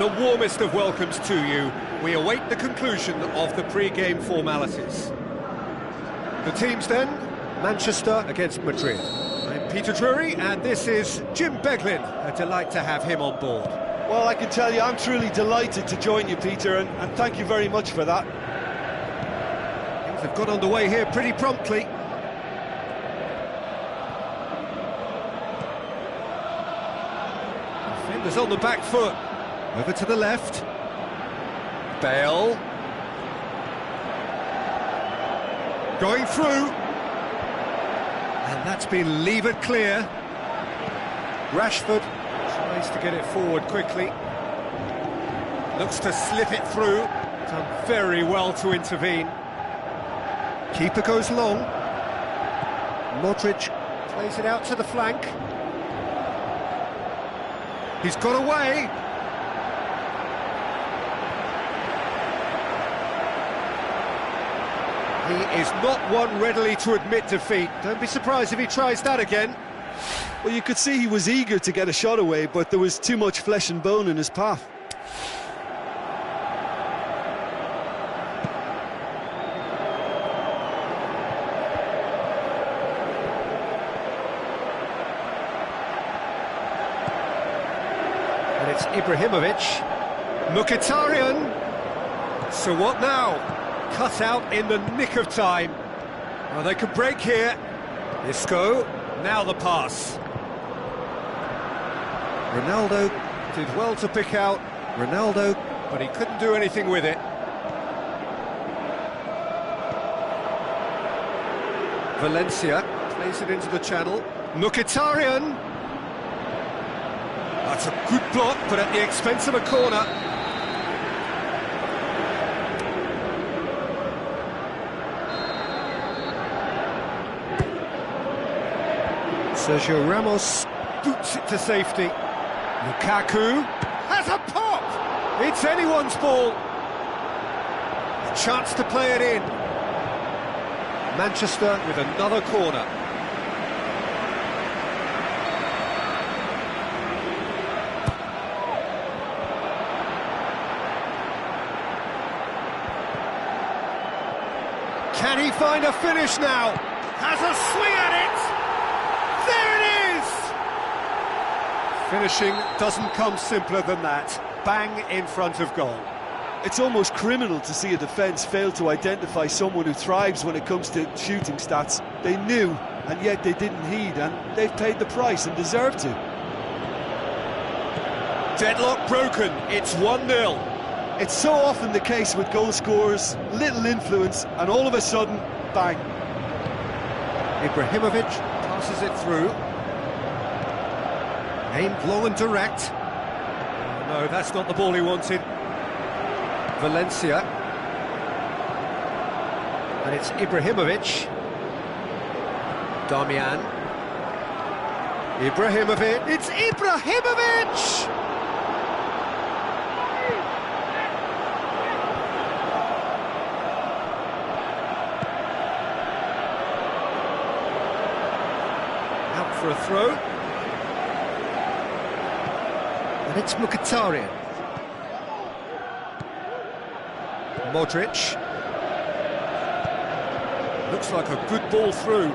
the warmest of welcomes to you. We await the conclusion of the pre-game formalities. The teams then, Manchester against Madrid. I'm Peter Drury, and this is Jim Beglin. A delight to have him on board. Well, I can tell you, I'm truly delighted to join you, Peter, and thank you very much for that. Things have got underway here pretty promptly. Defenders on the back foot. Over to the left. Bale. Going through. And that's been levered clear. Rashford tries to get it forward quickly. Looks to slip it through. Done very well to intervene. Keeper goes long. Modric plays it out to the flank. He's got away. He is not one readily to admit defeat. Don't be surprised if he tries that again. Well, you could see he was eager to get a shot away, but there was too much flesh and bone in his path. And it's Ibrahimovic. Mkhitaryan. So what now? Cut out in the nick of time. Well, they could break here. Isco. Now the pass. Ronaldo did well to pick out Ronaldo, but he couldn't do anything with it. Valencia plays it into the channel. Mkhitaryan. That's a good block, but at the expense of a corner. Sergio Ramos boots it to safety. Lukaku has a pop! It's anyone's ball. A chance to play it in. Manchester with another corner. Can he find a finish now? Has a swing at it! There it is! Finishing doesn't come simpler than that. Bang in front of goal. It's almost criminal to see a defence fail to identify someone who thrives when it comes to shooting stats. They knew, and yet they didn't heed, and they've paid the price and deserve to. Deadlock broken, it's 1-0. It's so often the case with goal scorers, little influence, and all of a sudden, bang. Ibrahimovic passes it through. Aimed long and direct. No, that's not the ball he wanted. Valencia. And it's Ibrahimovic. Damian. Ibrahimovic. It's Ibrahimovic! Out for a throw. And it's Mkhitaryan. Modric. Looks like a good ball through.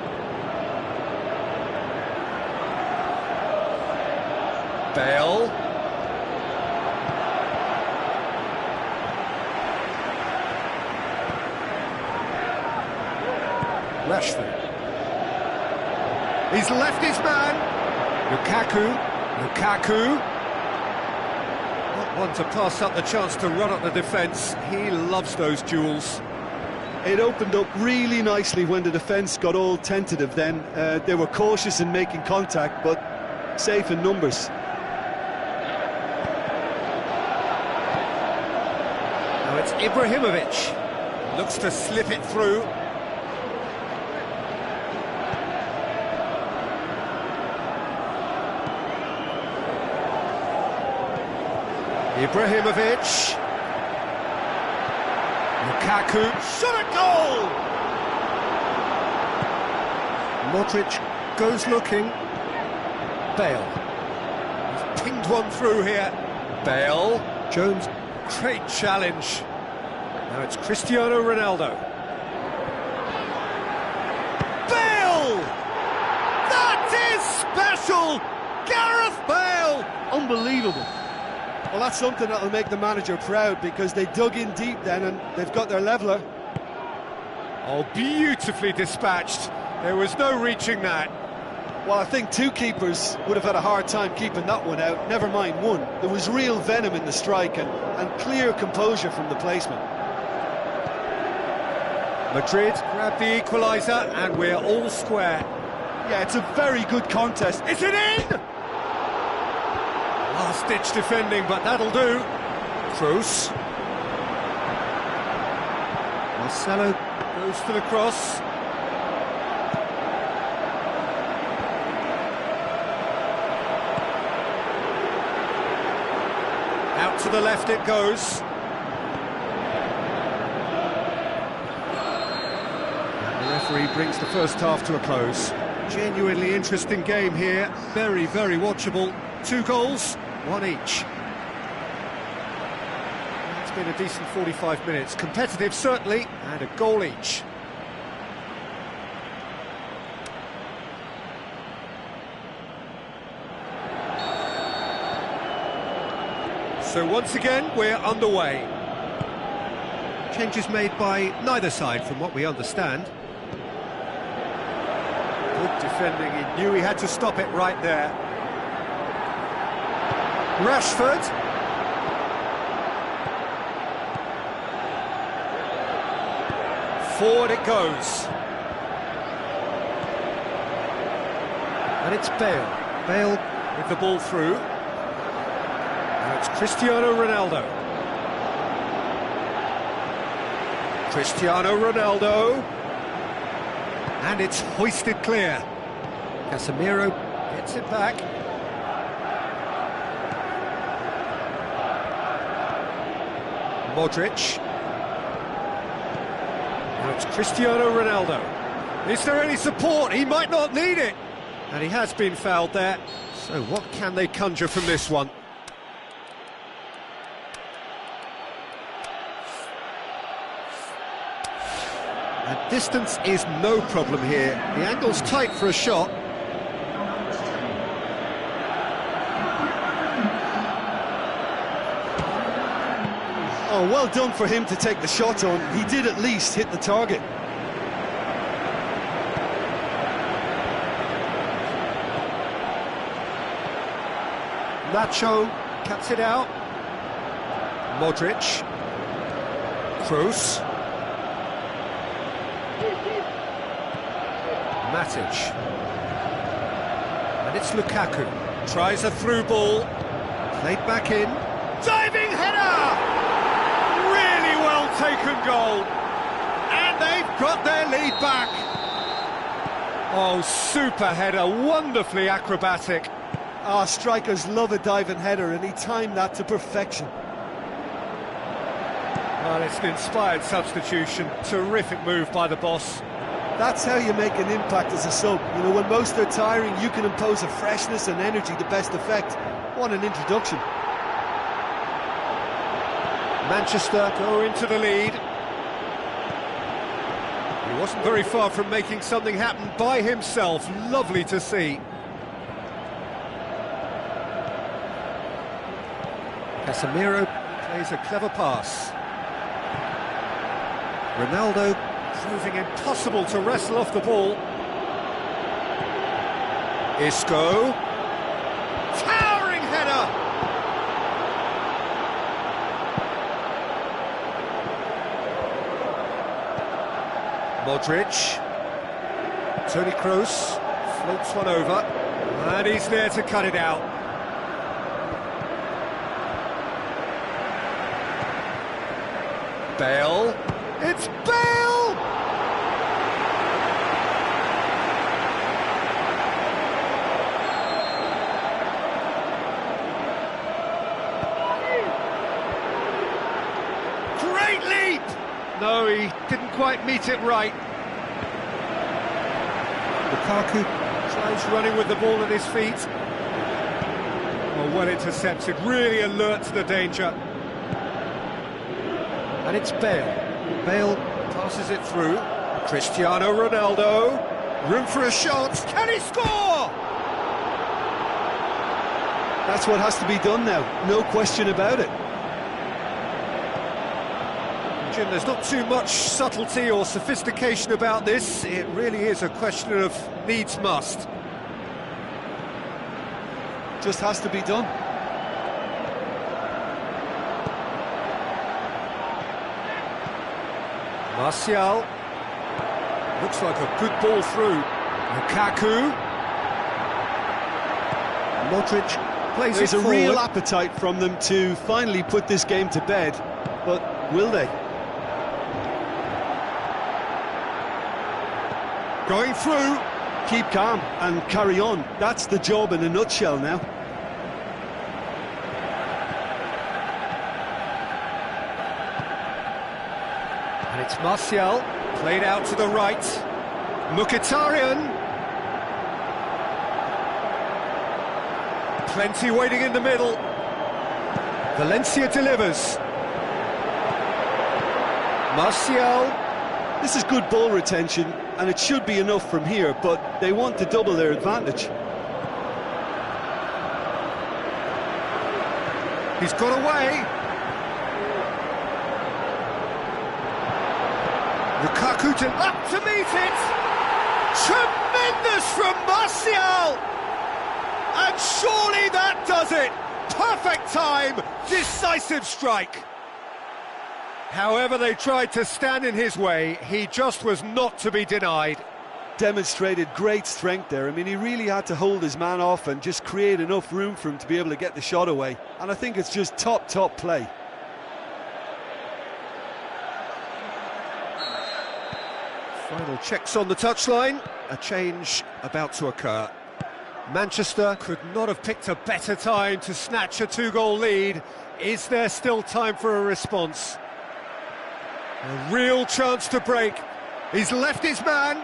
Bale. Rashford. He's left his man. Lukaku. Not one to pass up the chance to run at the defence. He loves those duels. It opened up really nicely when the defence got all tentative then. They were cautious in making contact, but safe in numbers. Now it's Ibrahimovic. Looks to slip it through. Ibrahimovic. Lukaku. Shot at goal! Modric goes looking. Bale. He's pinged one through here. Bale. Jones, great challenge. Now it's Cristiano Ronaldo. Bale! That is special! Gareth Bale! Unbelievable. Well, that's something that'll make the manager proud, because they dug in deep then and they've got their leveller. Oh, beautifully dispatched. There was no reaching that. Well, I think two keepers would have had a hard time keeping that one out, never mind one. There was real venom in the strike and clear composure from the placement. Madrid grab the equaliser and we're all square. Yeah, it's a very good contest. Is it in? Last-ditch defending, but that'll do. Kroos. Marcelo goes for the cross. Out to the left it goes. And the referee brings the first half to a close. Genuinely interesting game here. Very, very watchable. 2 goals, 1 each. It's been a decent 45 minutes. Competitive, certainly, and a goal each. So once again, we're underway. Changes made by neither side, from what we understand. Good defending, he knew he had to stop it right there. Rashford. Forward it goes. And it's Bale. Bale with the ball through. Now it's Cristiano Ronaldo. Cristiano Ronaldo. And it's hoisted clear. Casemiro gets it back. Modric. Now it's Cristiano Ronaldo. Is there any support? He might not need it. And he has been fouled there. So what can they conjure from this one? And distance is no problem here. The angle's tight for a shot. Oh, well done for him to take the shot on. He did at least hit the target. Nacho cuts it out. Modric. Kroos. Matic. And it's Lukaku. Tries a through ball. Played back in. Diving header! Really well taken goal. And they've got their lead back. Oh, super header. Wonderfully acrobatic. Ah, strikers love a diving header, and he timed that to perfection. Well, it's an inspired substitution. Terrific move by the boss. That's how you make an impact as a sub. You know, when most are tiring, you can impose a freshness and energy to best effect. What an introduction. Manchester go into the lead. He wasn't very far from making something happen by himself. Lovely to see. Casemiro plays a clever pass. Ronaldo proving impossible to wrestle off the ball. Isco. Towering header! Modric. Toni Kroos floats one over. And he's there to cut it out. Bale. It's Bale! Great leap! No, he didn't quite meet it right. Lukaku tries running with the ball at his feet. Oh, well intercepted, really alert to the danger. And it's Bale. Bale passes it through. Cristiano Ronaldo. Room for a shot. Can he score? That's what has to be done now, no question about it. Jim, there's not too much subtlety or sophistication about this. It really is a question of needs must. Just has to be done. Martial. Looks like a good ball through. Lukaku. Modric plays There's it a forward. real appetite from them to finally put this game to bed, but will they? Going through. Keep calm and carry on. That's the job in a nutshell now. And it's Martial, played out to the right. Mkhitaryan. Plenty waiting in the middle. Valencia delivers. Martial. This is good ball retention, and it should be enough from here, but they want to double their advantage. He's got away. Lukaku up to meet it. Tremendous from Martial. And surely that does it. Perfect time, decisive strike. However they tried to stand in his way, he just was not to be denied. Demonstrated great strength there. I mean, he really had to hold his man off and just create enough room for him to be able to get the shot away. And I think it's just top play. Final checks on the touchline. A change about to occur. Manchester could not have picked a better time to snatch a two-goal lead. Is there still time for a response? A real chance to break. He's left his man.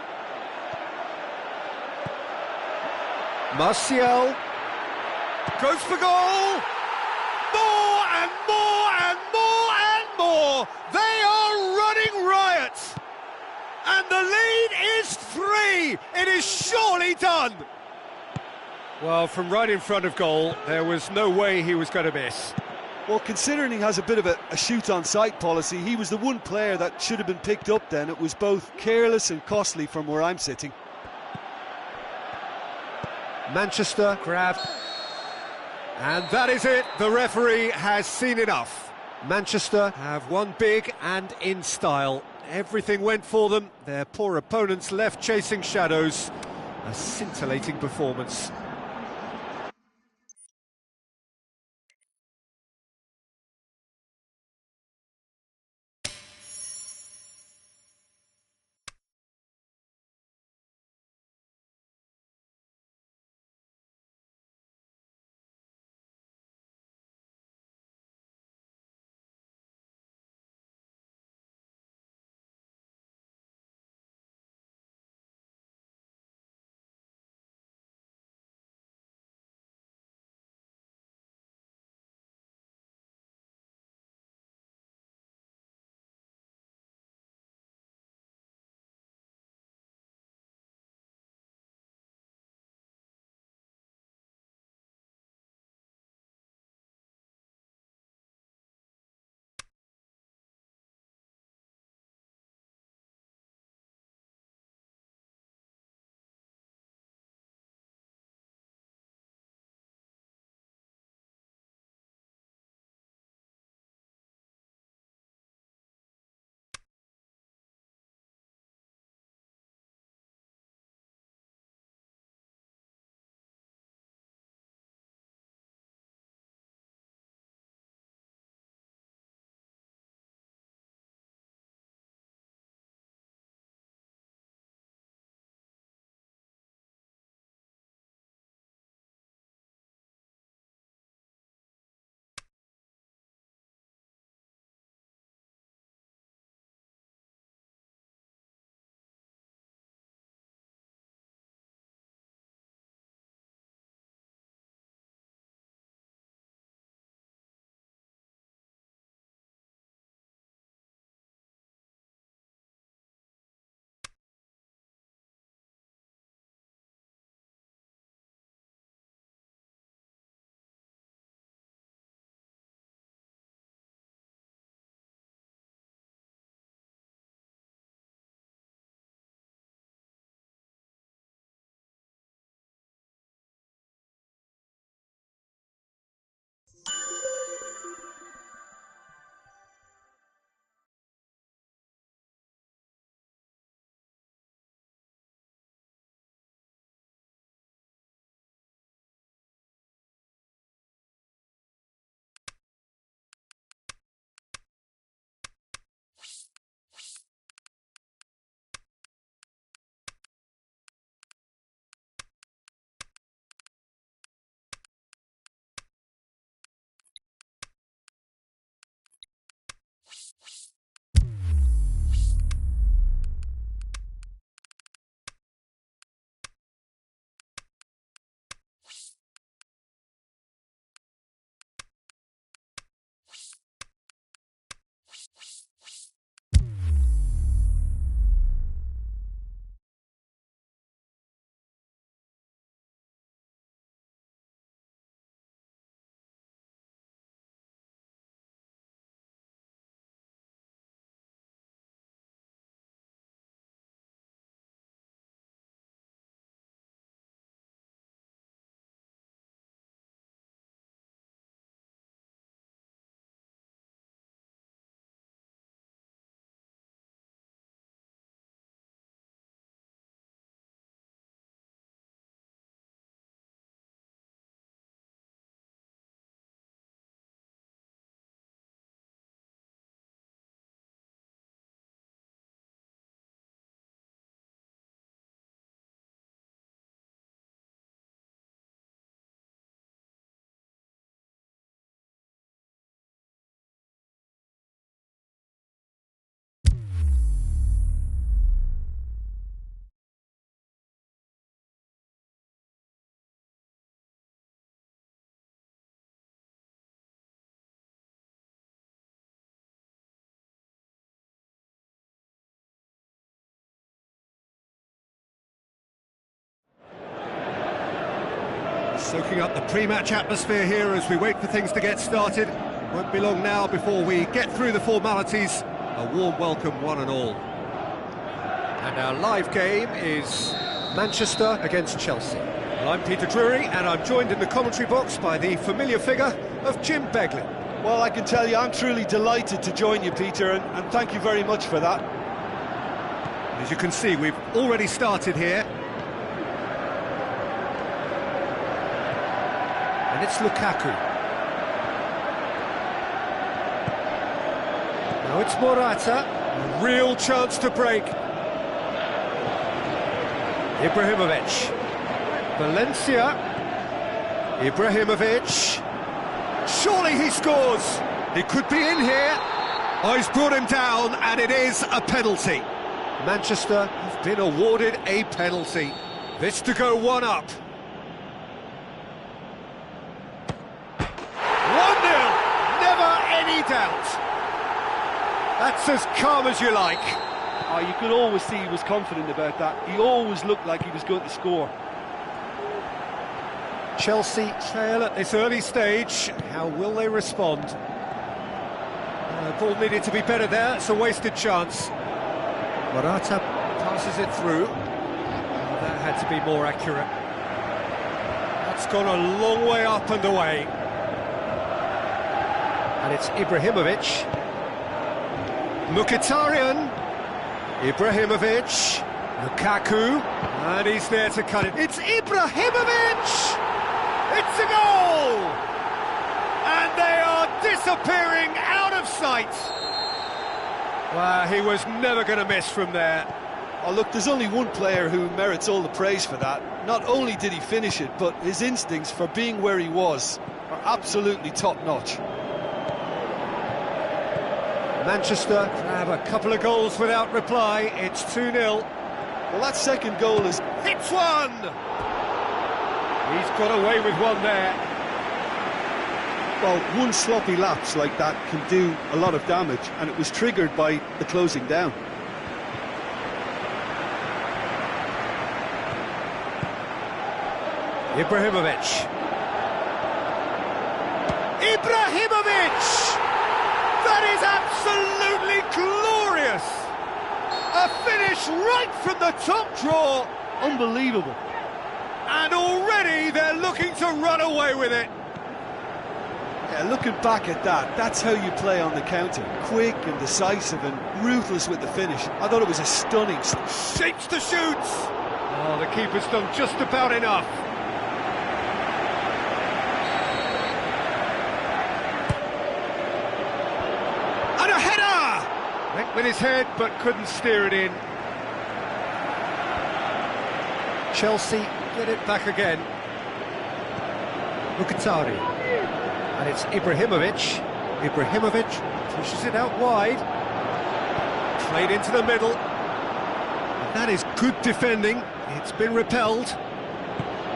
Martial goes for goal. More and more and more and more. They are running riot. And the lead is 3. It is surely done. Well, from right in front of goal, there was no way he was going to miss. Well, considering he has a bit of a shoot-on-sight policy, he was the one player that should have been picked up then. It was both careless and costly from where I'm sitting. Manchester grabbed. And that is it. The referee has seen enough. Manchester have won big and in style. Everything went for them. Their poor opponents left chasing shadows. A scintillating performance. Soaking up the pre-match atmosphere here as we wait for things to get started. Won't be long now before we get through the formalities. A warm welcome, one and all. And our live game is Manchester against Chelsea. Well, I'm Peter Drury, and I'm joined in the commentary box by the familiar figure of Jim Beglin. Well, I can tell you, I'm truly delighted to join you, Peter, and thank you very much for that. As you can see, we've already started here. And it's Lukaku. Now it's Morata. A real chance to break. Ibrahimovic. Valencia. Ibrahimovic. Surely he scores. He could be in here. Oh, he's brought him down, and it is a penalty. Manchester have been awarded a penalty. This to go one up. 1-0. Never any doubt. That's as calm as you like. Oh, you could always see he was confident about that. He always looked like he was going to score. Chelsea trail at this early stage. How will they respond? Ball needed to be better there. It's a wasted chance. Morata passes it through. That had to be more accurate. That's gone a long way up and away. And it's Ibrahimovic. Mkhitaryan. Ibrahimovic. Lukaku. And he's there to cut it. It's Ibrahimovic! It's a goal! And they are disappearing out of sight. Wow, he was never going to miss from there. Oh, look, there's only one player who merits all the praise for that. Not only did he finish it, but his instincts for being where he was are absolutely top-notch. Manchester grab a couple of goals without reply. It's 2-0. Well, that second goal is... Hits one! He's got away with one there. Well, one sloppy lapse like that can do a lot of damage, and it was triggered by the closing down. Ibrahimovic. Ibrahimovic! That is absolutely glorious! A finish right from the top draw. Unbelievable. And already they're looking to run away with it. Yeah, looking back at that, that's how you play on the counter. Quick and decisive and ruthless with the finish. I thought it was a stunning... Shapes to shoot! Oh, the keeper's done just about enough. And a header! Went with his head, but couldn't steer it in. Chelsea get it back again. Mkhitaryan. And it's Ibrahimovic. Ibrahimovic pushes it out wide. Played into the middle. And that is good defending. It's been repelled.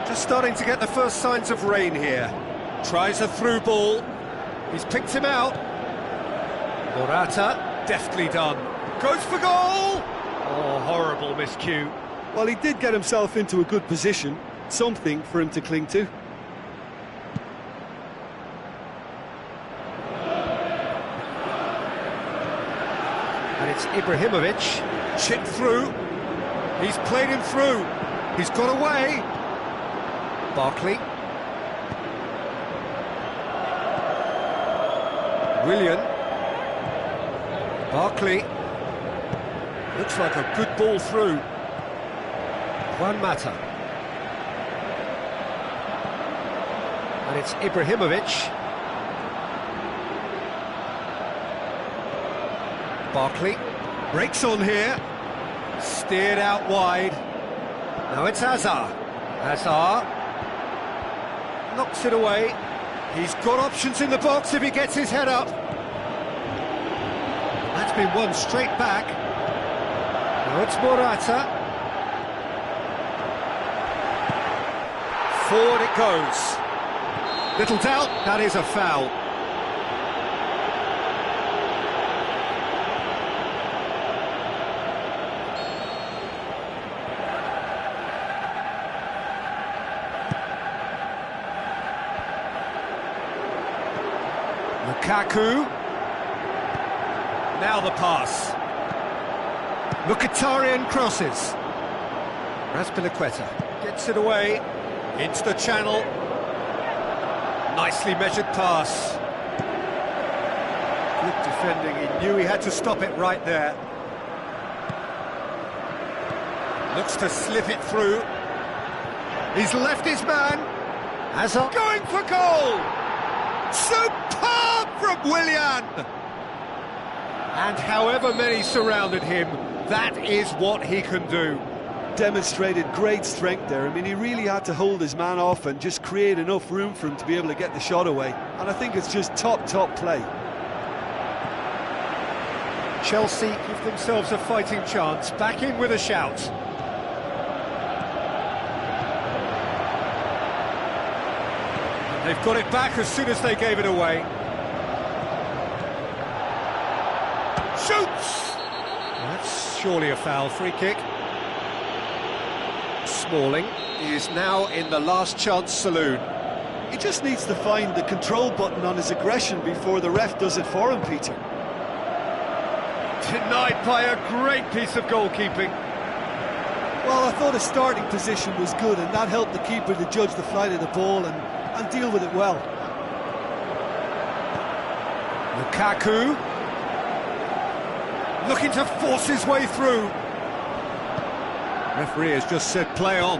Just starting to get the first signs of rain here. Tries a through ball. He's picked him out. Morata, deftly done. Goes for goal! Oh, horrible miscue. Well, he did get himself into a good position. Something for him to cling to. And it's Ibrahimovic, chipped through, he's played him through, he's got away. Barkley. Willian. Barkley. Looks like a good ball through. Juan Mata. And it's Ibrahimovic. Barkley breaks on here, steered out wide. Now it's Hazard. Hazard knocks it away. He's got options in the box if he gets his head up. That's been won straight back. Now it's Morata. Forward it goes. Little doubt, that is a foul. Lukaku. Now the pass. Mkhitaryan crosses. Raspilicueta gets it away into the channel. Nicely measured pass. Good defending, he knew he had to stop it right there. Looks to slip it through. He's left his man. Hazard going for goal! Superb from Willian! And however many surrounded him, that is what he can do. Demonstrated great strength there. I mean, he really had to hold his man off and just create enough room for him to be able to get the shot away. And I think it's just top play. Chelsea give themselves a fighting chance. Back in with a shout. They've got it back as soon as they gave it away. Shoots! That's surely a foul. Free kick. Smalling is now in the last chance saloon. He just needs to find the control button on his aggression before the ref does it for him, Peter. Denied by a great piece of goalkeeping. Well, I thought his starting position was good, and that helped the keeper to judge the flight of the ball and deal with it well. Lukaku looking to force his way through. Referee has just said play on.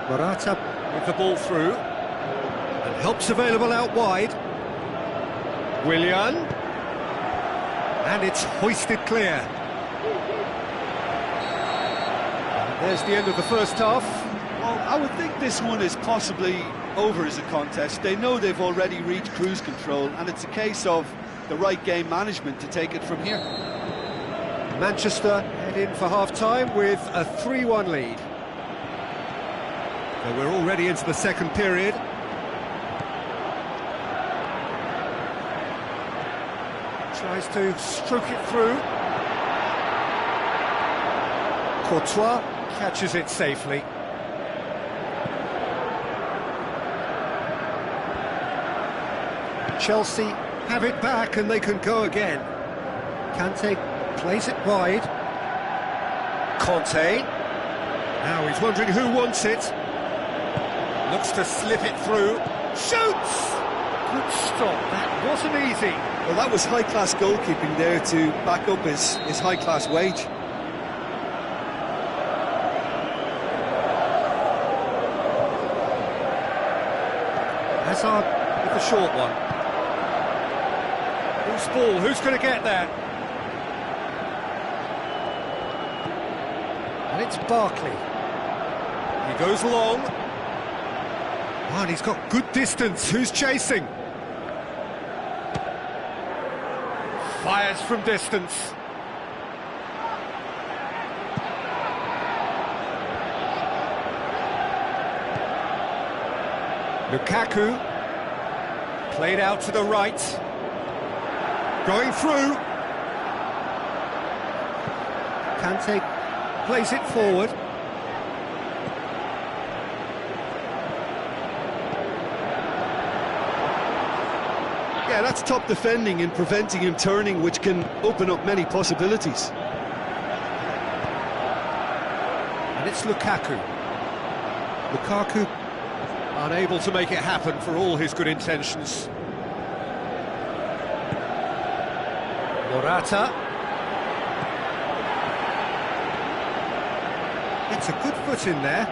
Morata with the ball through. And help's available out wide. Willian. And it's hoisted clear. And there's the end of the first half. Well, I would think this one is possibly over as a contest. They know they've already reached cruise control, and it's a case of the right game management to take it from here. Manchester head in for half-time with a 3-1 lead. So we're already into the second period. Tries to stroke it through. Courtois catches it safely. Chelsea have it back and they can go again. Kante plays it wide. Conte. Now he's wondering who wants it. Looks to slip it through. Shoots! Good stop. That wasn't easy. Well, that was high-class goalkeeping there to back up his high-class wage. Hazard with the short one. Who's ball? Who's going to get that? And it's Barkley. He goes long. Oh, and he's got good distance. Who's chasing? Fires from distance. Lukaku. Played out to the right. Going through. Kante plays it forward. Yeah, that's top defending and preventing him turning, which can open up many possibilities. And it's Lukaku. Lukaku unable to make it happen for all his good intentions. Morata. It's a good foot in there.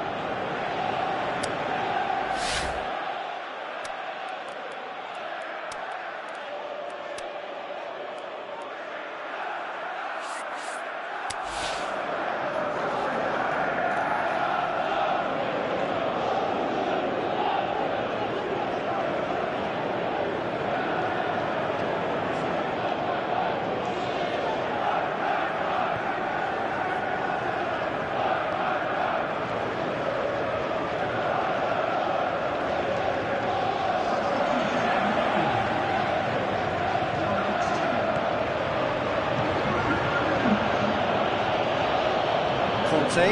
Conte.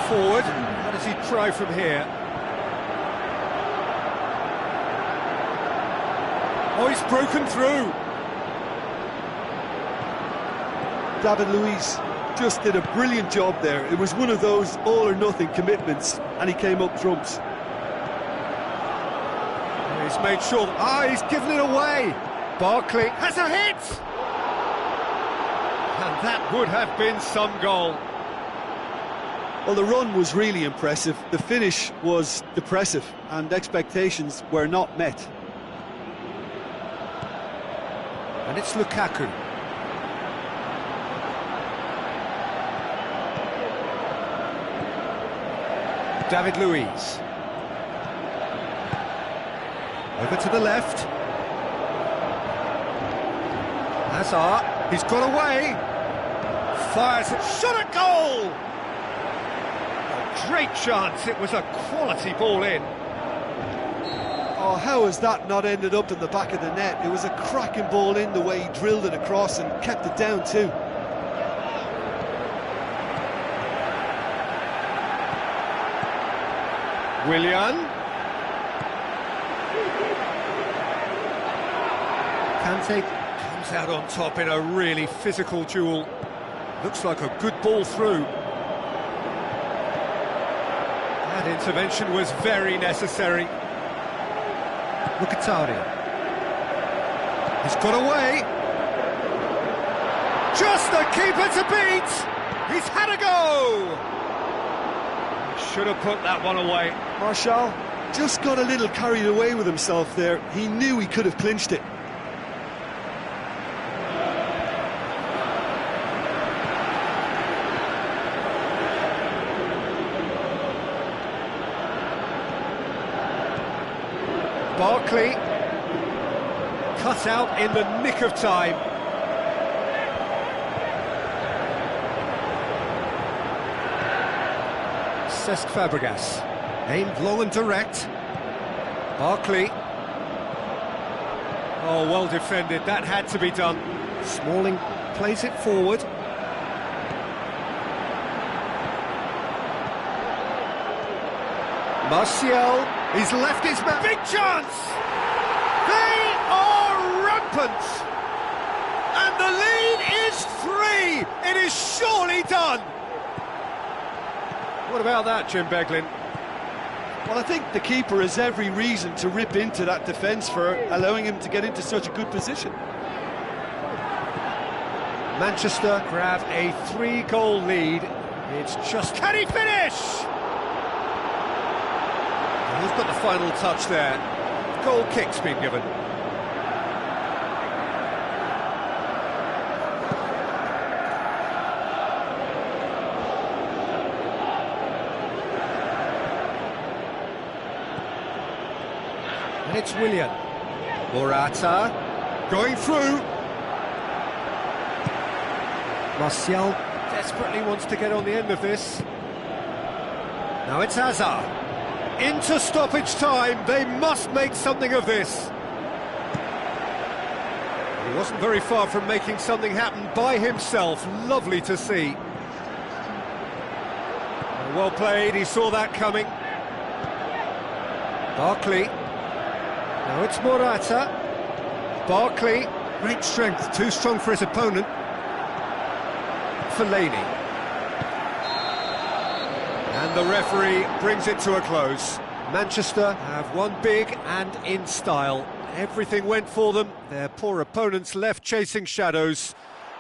Forward. How does he try from here? Oh, he's broken through. David Luiz just did a brilliant job there. It was one of those all-or-nothing commitments, and he came up trumps. He's made sure... he's given it away. Barkley has a hit! And that would have been some goal. Well, the run was really impressive. The finish was depressive, and expectations were not met. And it's Lukaku. David Luiz. Over to the left. Hazard, he's got away. Fires it, shot at goal! A great chance, it was a quality ball in. Oh, how has that not ended up in the back of the net? It was a cracking ball in, the way he drilled it across and kept it down too. Willian. Kante comes out on top in a really physical duel. Looks like a good ball through. That intervention was very necessary. Mkhitaryan. He's got away. Just the keeper to beat! He's had a go! Should have put that one away. Martial just got a little carried away with himself there. He knew he could have clinched it. Barkley cut out in the nick of time. Cesc Fabregas, aimed long and direct. Barkley. Oh, well defended, that had to be done. Smalling plays it forward. Martial, he's left his man. Big chance! They are rampant! And the lead is 3! It is surely done! What about that, Jim Beglin? Well, I think the keeper has every reason to rip into that defence for allowing him to get into such a good position. Manchester grab a 3-goal lead. It's just... Can he finish? Who's got the final touch there? Goal kick's been given. And it's Willian. Morata going through. Martial desperately wants to get on the end of this. Now it's Hazard. Into stoppage time, they must make something of this. He wasn't very far from making something happen by himself. Lovely to see. Well played, he saw that coming. Barkley. Now it's Morata. Barkley, great strength, too strong for his opponent. Fellaini. And the referee brings it to a close. Manchester have won big and in style. Everything went for them. Their poor opponents left chasing shadows.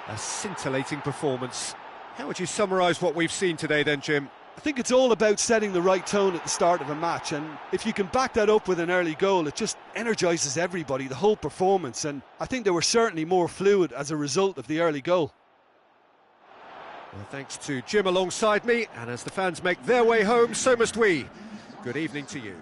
A scintillating performance. How would you summarise what we've seen today then, Jim? I think it's all about setting the right tone at the start of a match, and if you can back that up with an early goal, it just energises everybody, the whole performance, and I think they were certainly more fluid as a result of the early goal. Well, thanks to Jim alongside me, and as the fans make their way home, so must we. Good evening to you.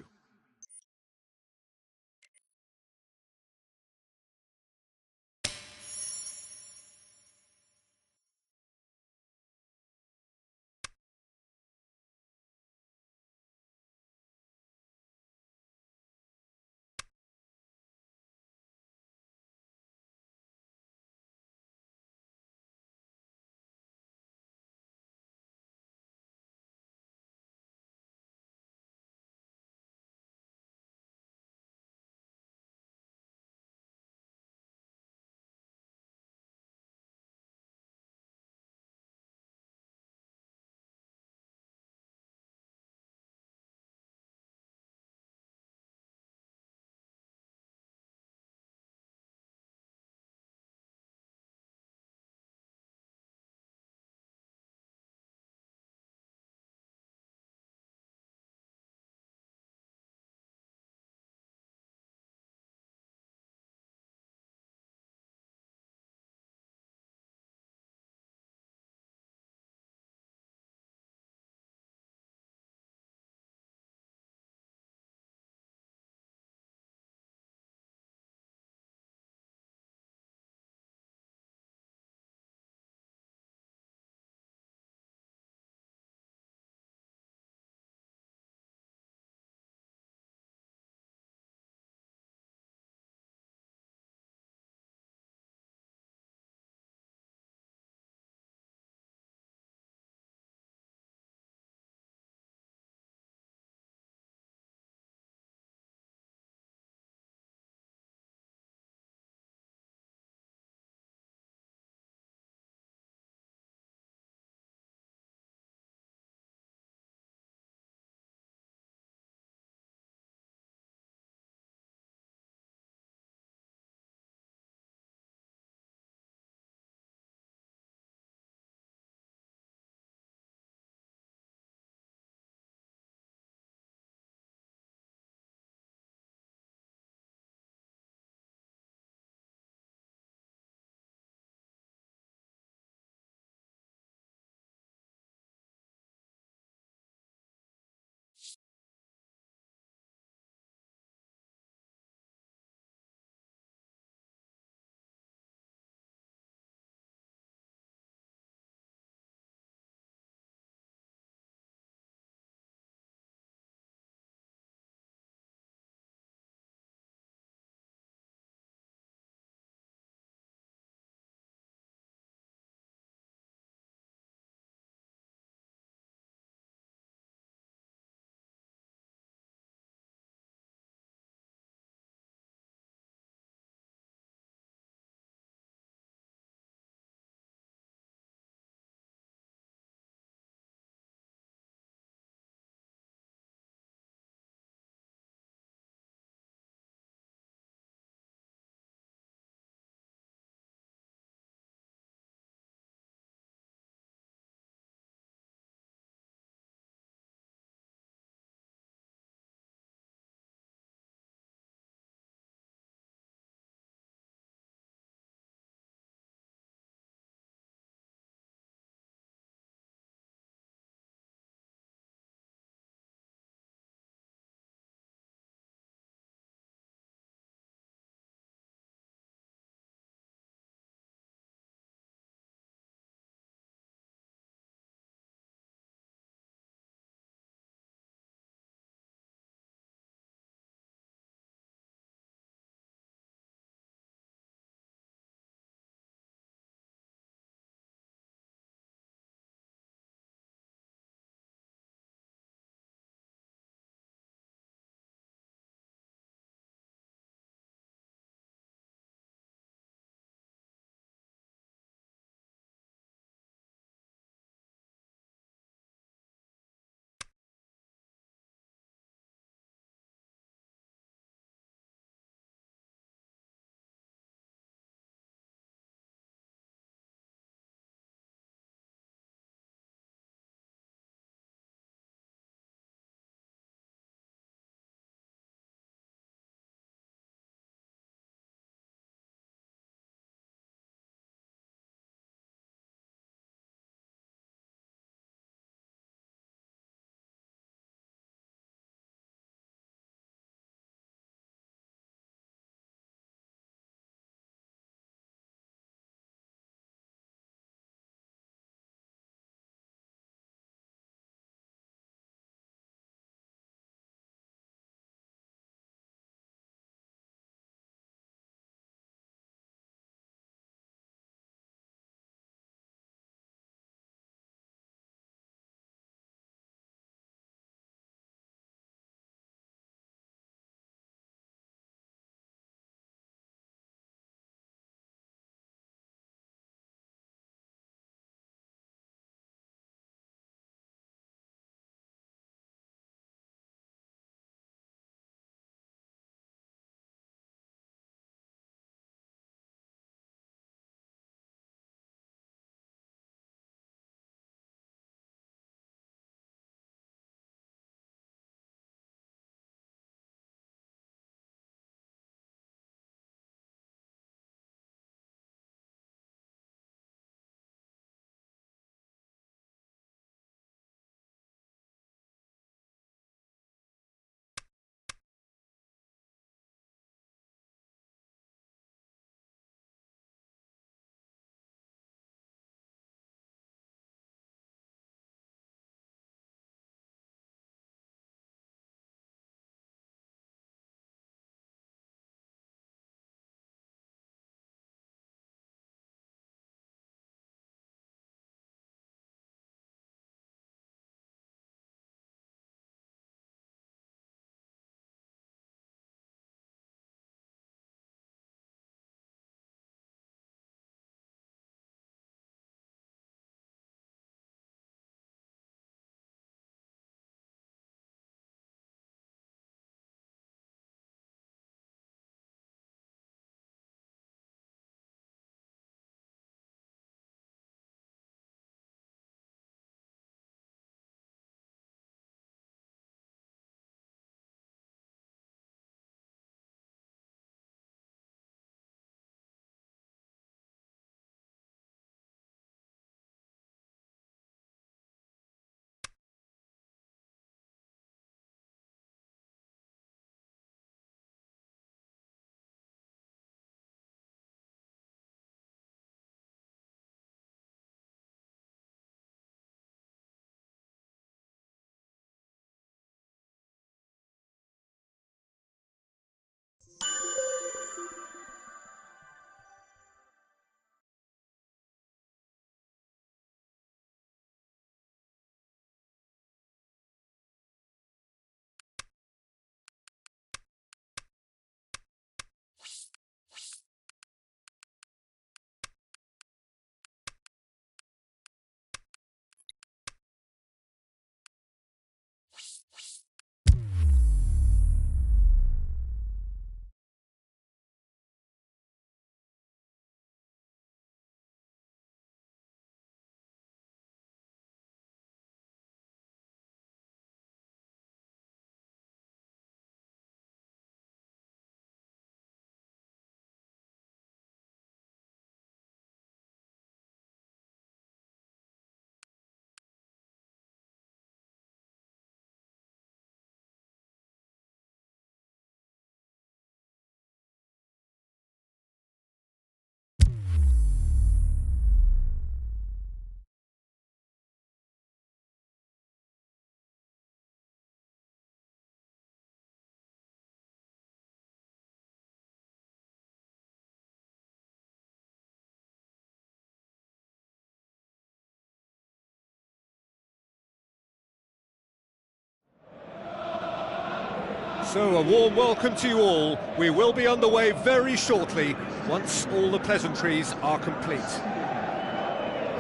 So a warm welcome to you all. We will be underway very shortly, once all the pleasantries are complete.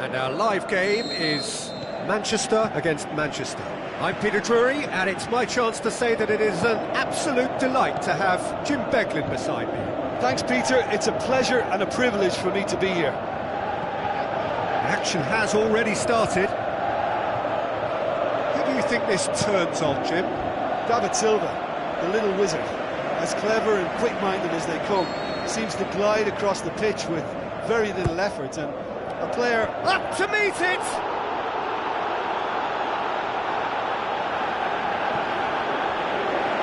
And our live game is Manchester against Manchester. I'm Peter Drury, and it's my chance to say that it is an absolute delight to have Jim Beglin beside me. Thanks, Peter. It's a pleasure and a privilege for me to be here. The action has already started. Who do you think this turns on, Jim? David Silva, the little wizard, as clever and quick-minded as they come, seems to glide across the pitch with very little effort, and a player up to meet it!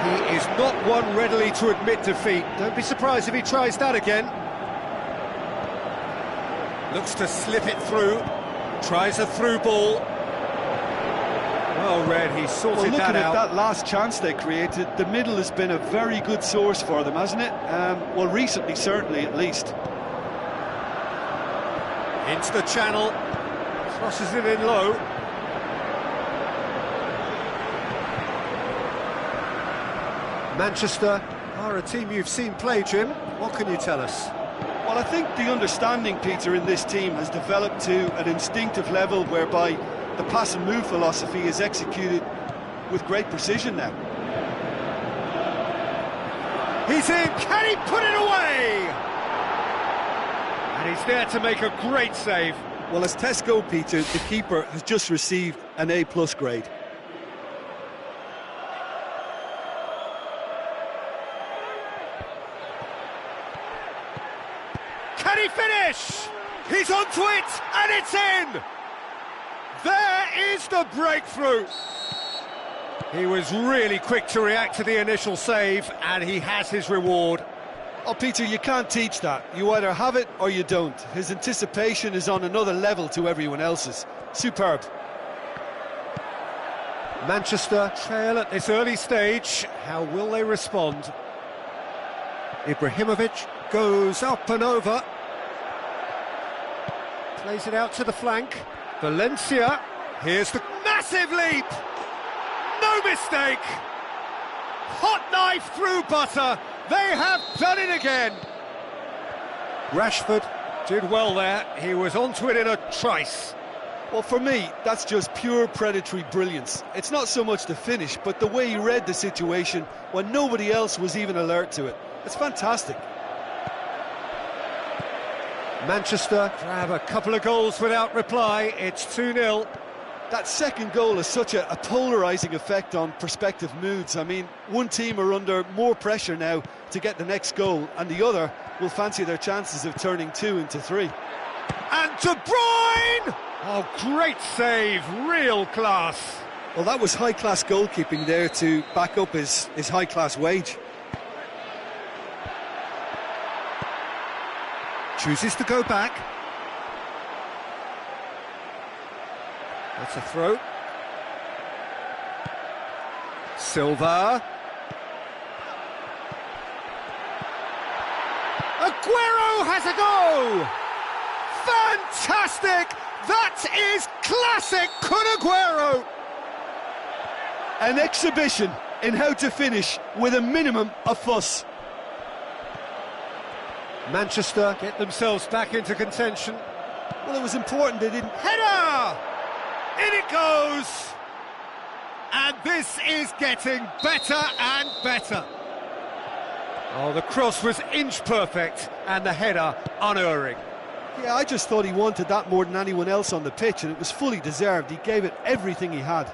He is not one readily to admit defeat. Don't be surprised if he tries that again. Looks to slip it through. Tries a through ball. Well read, he sorted that out. Looking at that last chance they created, the middle has been a very good source for them, hasn't it? Well, recently, certainly, at least. Into the channel. Crosses it in low. Manchester are a team you've seen play, Jim. What can you tell us? Well, I think the understanding, Peter, in this team has developed to an instinctive level whereby the pass and move philosophy is executed with great precision now. He's in, can he put it away? And he's there to make a great save. Well, as tests go, Peter, the keeper has just received an A+ grade. Can he finish? He's onto it, and it's in! There is the breakthrough! He was really quick to react to the initial save, and he has his reward. Oh, Peter, you can't teach that. You either have it or you don't. His anticipation is on another level to everyone else's. Superb. Manchester trail at this early stage. How will they respond? Ibrahimovic goes up and over. Plays it out to the flank. Valencia. Here's the massive leap. No mistake. Hot knife through butter. They have done it again. Rashford did well there. He was onto it in a trice. Well, for me, that's just pure predatory brilliance. It's not so much the finish, but the way he read the situation when nobody else was even alert to it. It's fantastic. Manchester grab a couple of goals without reply. It's 2-0. That second goal has such a polarising effect on prospective moods. I mean, one team are under more pressure now to get the next goal, and the other will fancy their chances of turning 2 into 3. And De Bruyne! Oh, great save, real class. Well, that was high-class goalkeeping there to back up his high-class wage. Chooses to go back. That's a throw. Silva. Aguero has a go! Fantastic! That is classic Kun Aguero! An exhibition in how to finish with a minimum of fuss. Manchester get themselves back into contention. Well, it was important they didn't... Header! In it goes! And this is getting better and better. Oh, the cross was inch perfect and the header unerring. Yeah, I just thought he wanted that more than anyone else on the pitch, and it was fully deserved. He gave it everything he had.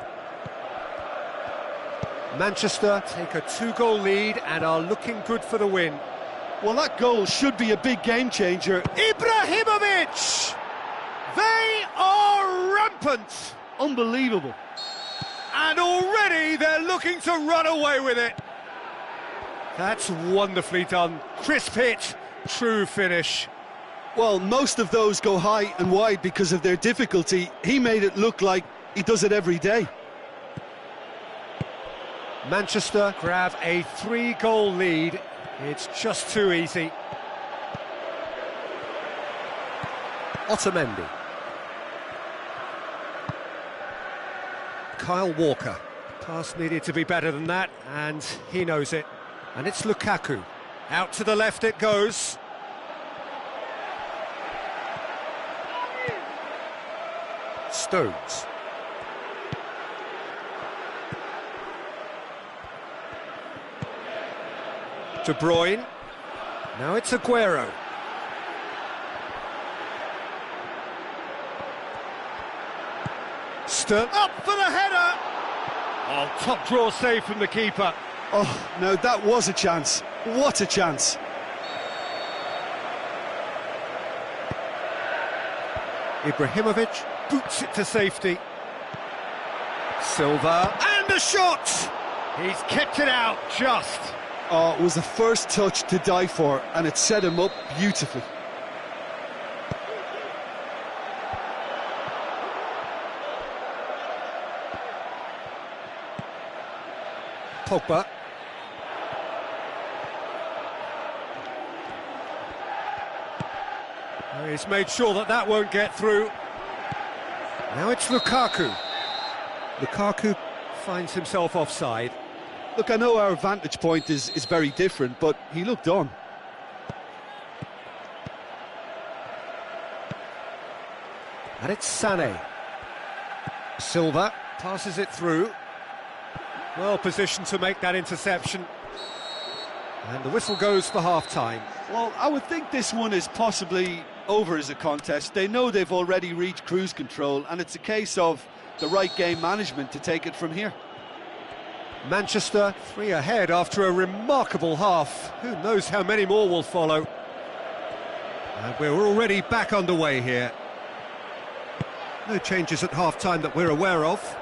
Manchester take a 2-goal lead and are looking good for the win. Well, that goal should be a big game changer. Ibrahimovic! They are rampant! Unbelievable. And already they're looking to run away with it. That's wonderfully done. Crisp hit, true finish. Well, most of those go high and wide because of their difficulty. He made it look like he does it every day. Manchester grab a 3-goal lead. It's just too easy. Otamendi. Kyle Walker. Pass needed to be better than that, and he knows it. And it's Lukaku. Out to the left it goes. Stones. De Bruyne. Now it's Aguero. Up for the header! Oh, top draw save from the keeper. Oh, no, that was a chance. What a chance. Ibrahimovic boots it to safety. Silva, and a shot! He's kept it out, just. Oh, it was the first touch to die for, and it set him up beautifully. Pogba. He's made sure that that won't get through. Now it's Lukaku. Lukaku finds himself offside. Look, I know our vantage point is very different, but he looked on. And it's Sané. Silva passes it through. Well positioned to make that interception. And the whistle goes for half-time. Well, I would think this one is possibly over as a contest. They know they've already reached cruise control, and it's a case of the right game management to take it from here. Manchester 3 ahead after a remarkable half. Who knows how many more will follow. And we're already back underway here. No changes at half-time that we're aware of.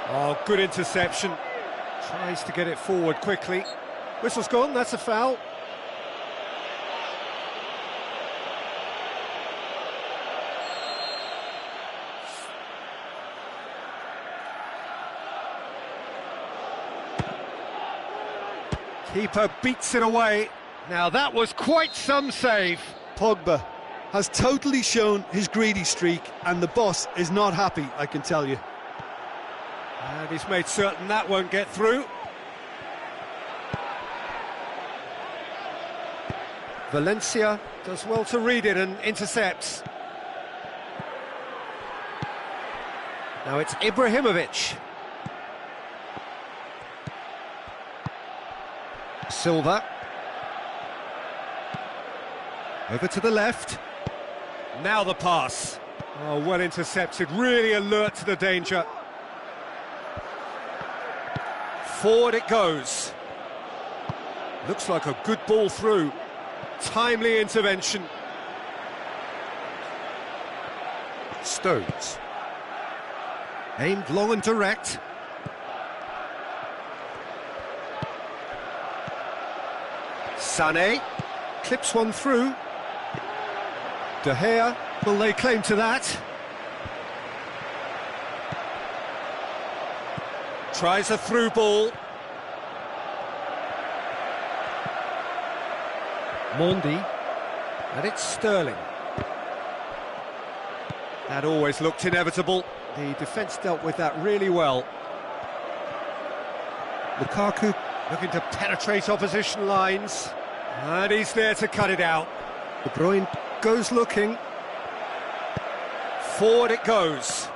Oh, good interception. Tries to get it forward quickly. Whistle's gone, that's a foul. Keeper beats it away. Now that was quite some save. Pogba has totally shown his greedy streak, and the boss is not happy, I can tell you. And he's made certain that won't get through. Valencia does well to read it and intercepts. Now it's Ibrahimovic. Silva. Over to the left. Now the pass. Oh, well intercepted, really alert to the danger. Forward it goes. Looks like a good ball through. Timely intervention. Stones. Aimed long and direct. Sané clips one through. De Gea will lay claim to that. Tries a through ball. Mondi, and it's Sterling. That always looked inevitable. The defence dealt with that really well. Lukaku looking to penetrate opposition lines, and he's there to cut it out. De Bruyne goes looking. Forward it goes.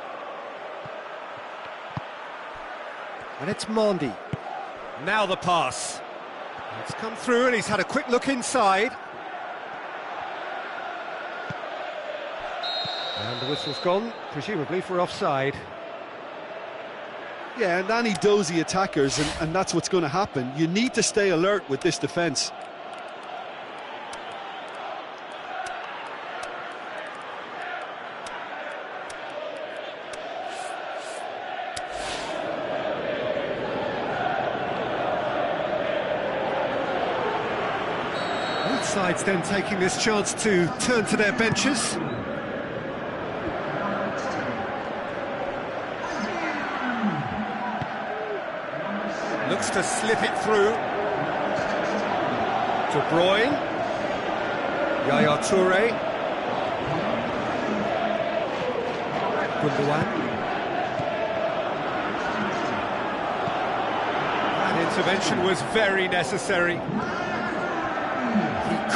And it's Mondi. Now the pass. It's come through and he's had a quick look inside. And the whistle's gone, presumably for offside. Yeah, and any dozy attackers, and that's what's going to happen. You need to stay alert with this defence. Both sides then taking this chance to turn to their benches. Looks to slip it through. De Bruyne. Yaya Touré. Gundogan. intervention was very necessary. He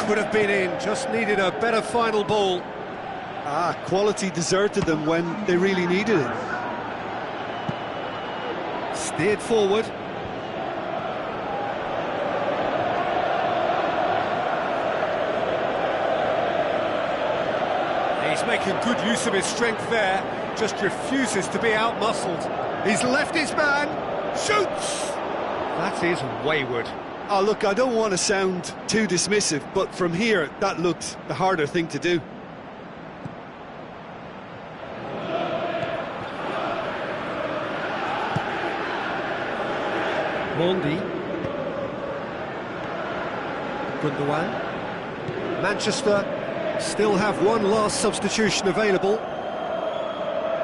could have been in, just needed a better final ball. Quality deserted them when they really needed it. Steered forward. He's making good use of his strength there, just refuses to be out-muscled. He's left his man, shoots! That is wayward. Oh, look, I don't want to sound too dismissive, but from here, that looked the harder thing to do. Mondi. Gundogan. Manchester still have one last substitution available.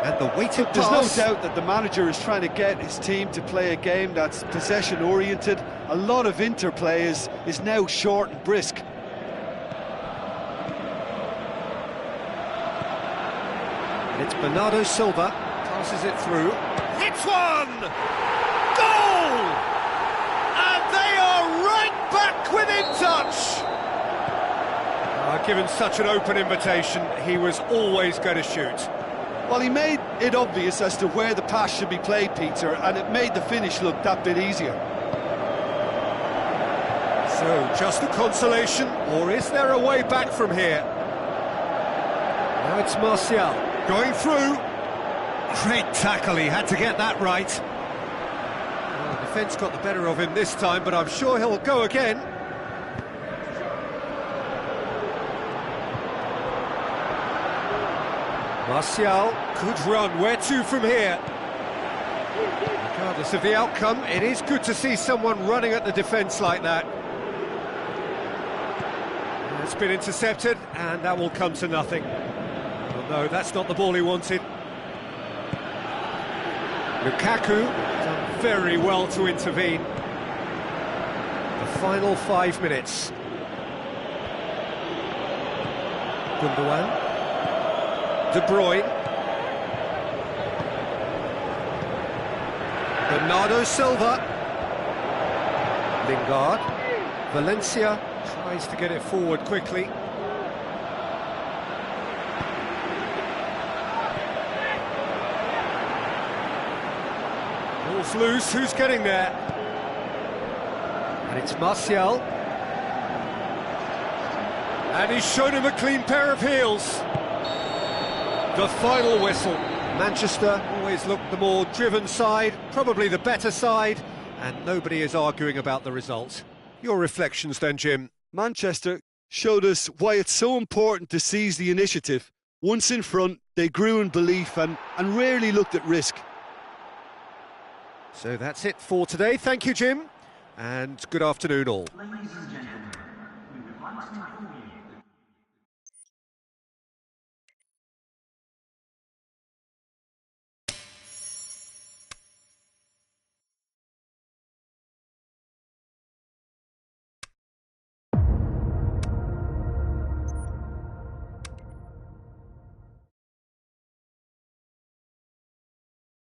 And the weighted pass. There's no doubt that the manager is trying to get his team to play a game that's possession-oriented. A lot of interplay is now short and brisk. It's Bernardo Silva, passes it through. Hits one! Goal! And they are right back within touch! Given such an open invitation, he was always going to shoot. Well, he made it obvious as to where the pass should be played, Peter, and it made the finish look that bit easier. So, just a consolation, or is there a way back from here? Now it's Martial, going through. Great tackle, he had to get that right. Well, the defence got the better of him this time, but I'm sure he'll go again. Martial, good run, where to from here? Regardless of the outcome, it is good to see someone running at the defence like that. It's been intercepted, and that will come to nothing. Well, no, that's not the ball he wanted. Lukaku done very well to intervene. The final 5 minutes. Gundogan. De Bruyne. Bernardo Silva. Lingard. Valencia tries to get it forward quickly. Ball's loose, who's getting there? And it's Martial. And he's shown him a clean pair of heels. The final whistle. Manchester always looked the more driven side, probably the better side, and nobody is arguing about the result. Your reflections then, Jim? Manchester showed us why it's so important to seize the initiative. Once in front, they grew in belief and rarely looked at risk. So that's it for today. Thank you, Jim, and good afternoon all. Ladies and gentlemen, we would like to inform you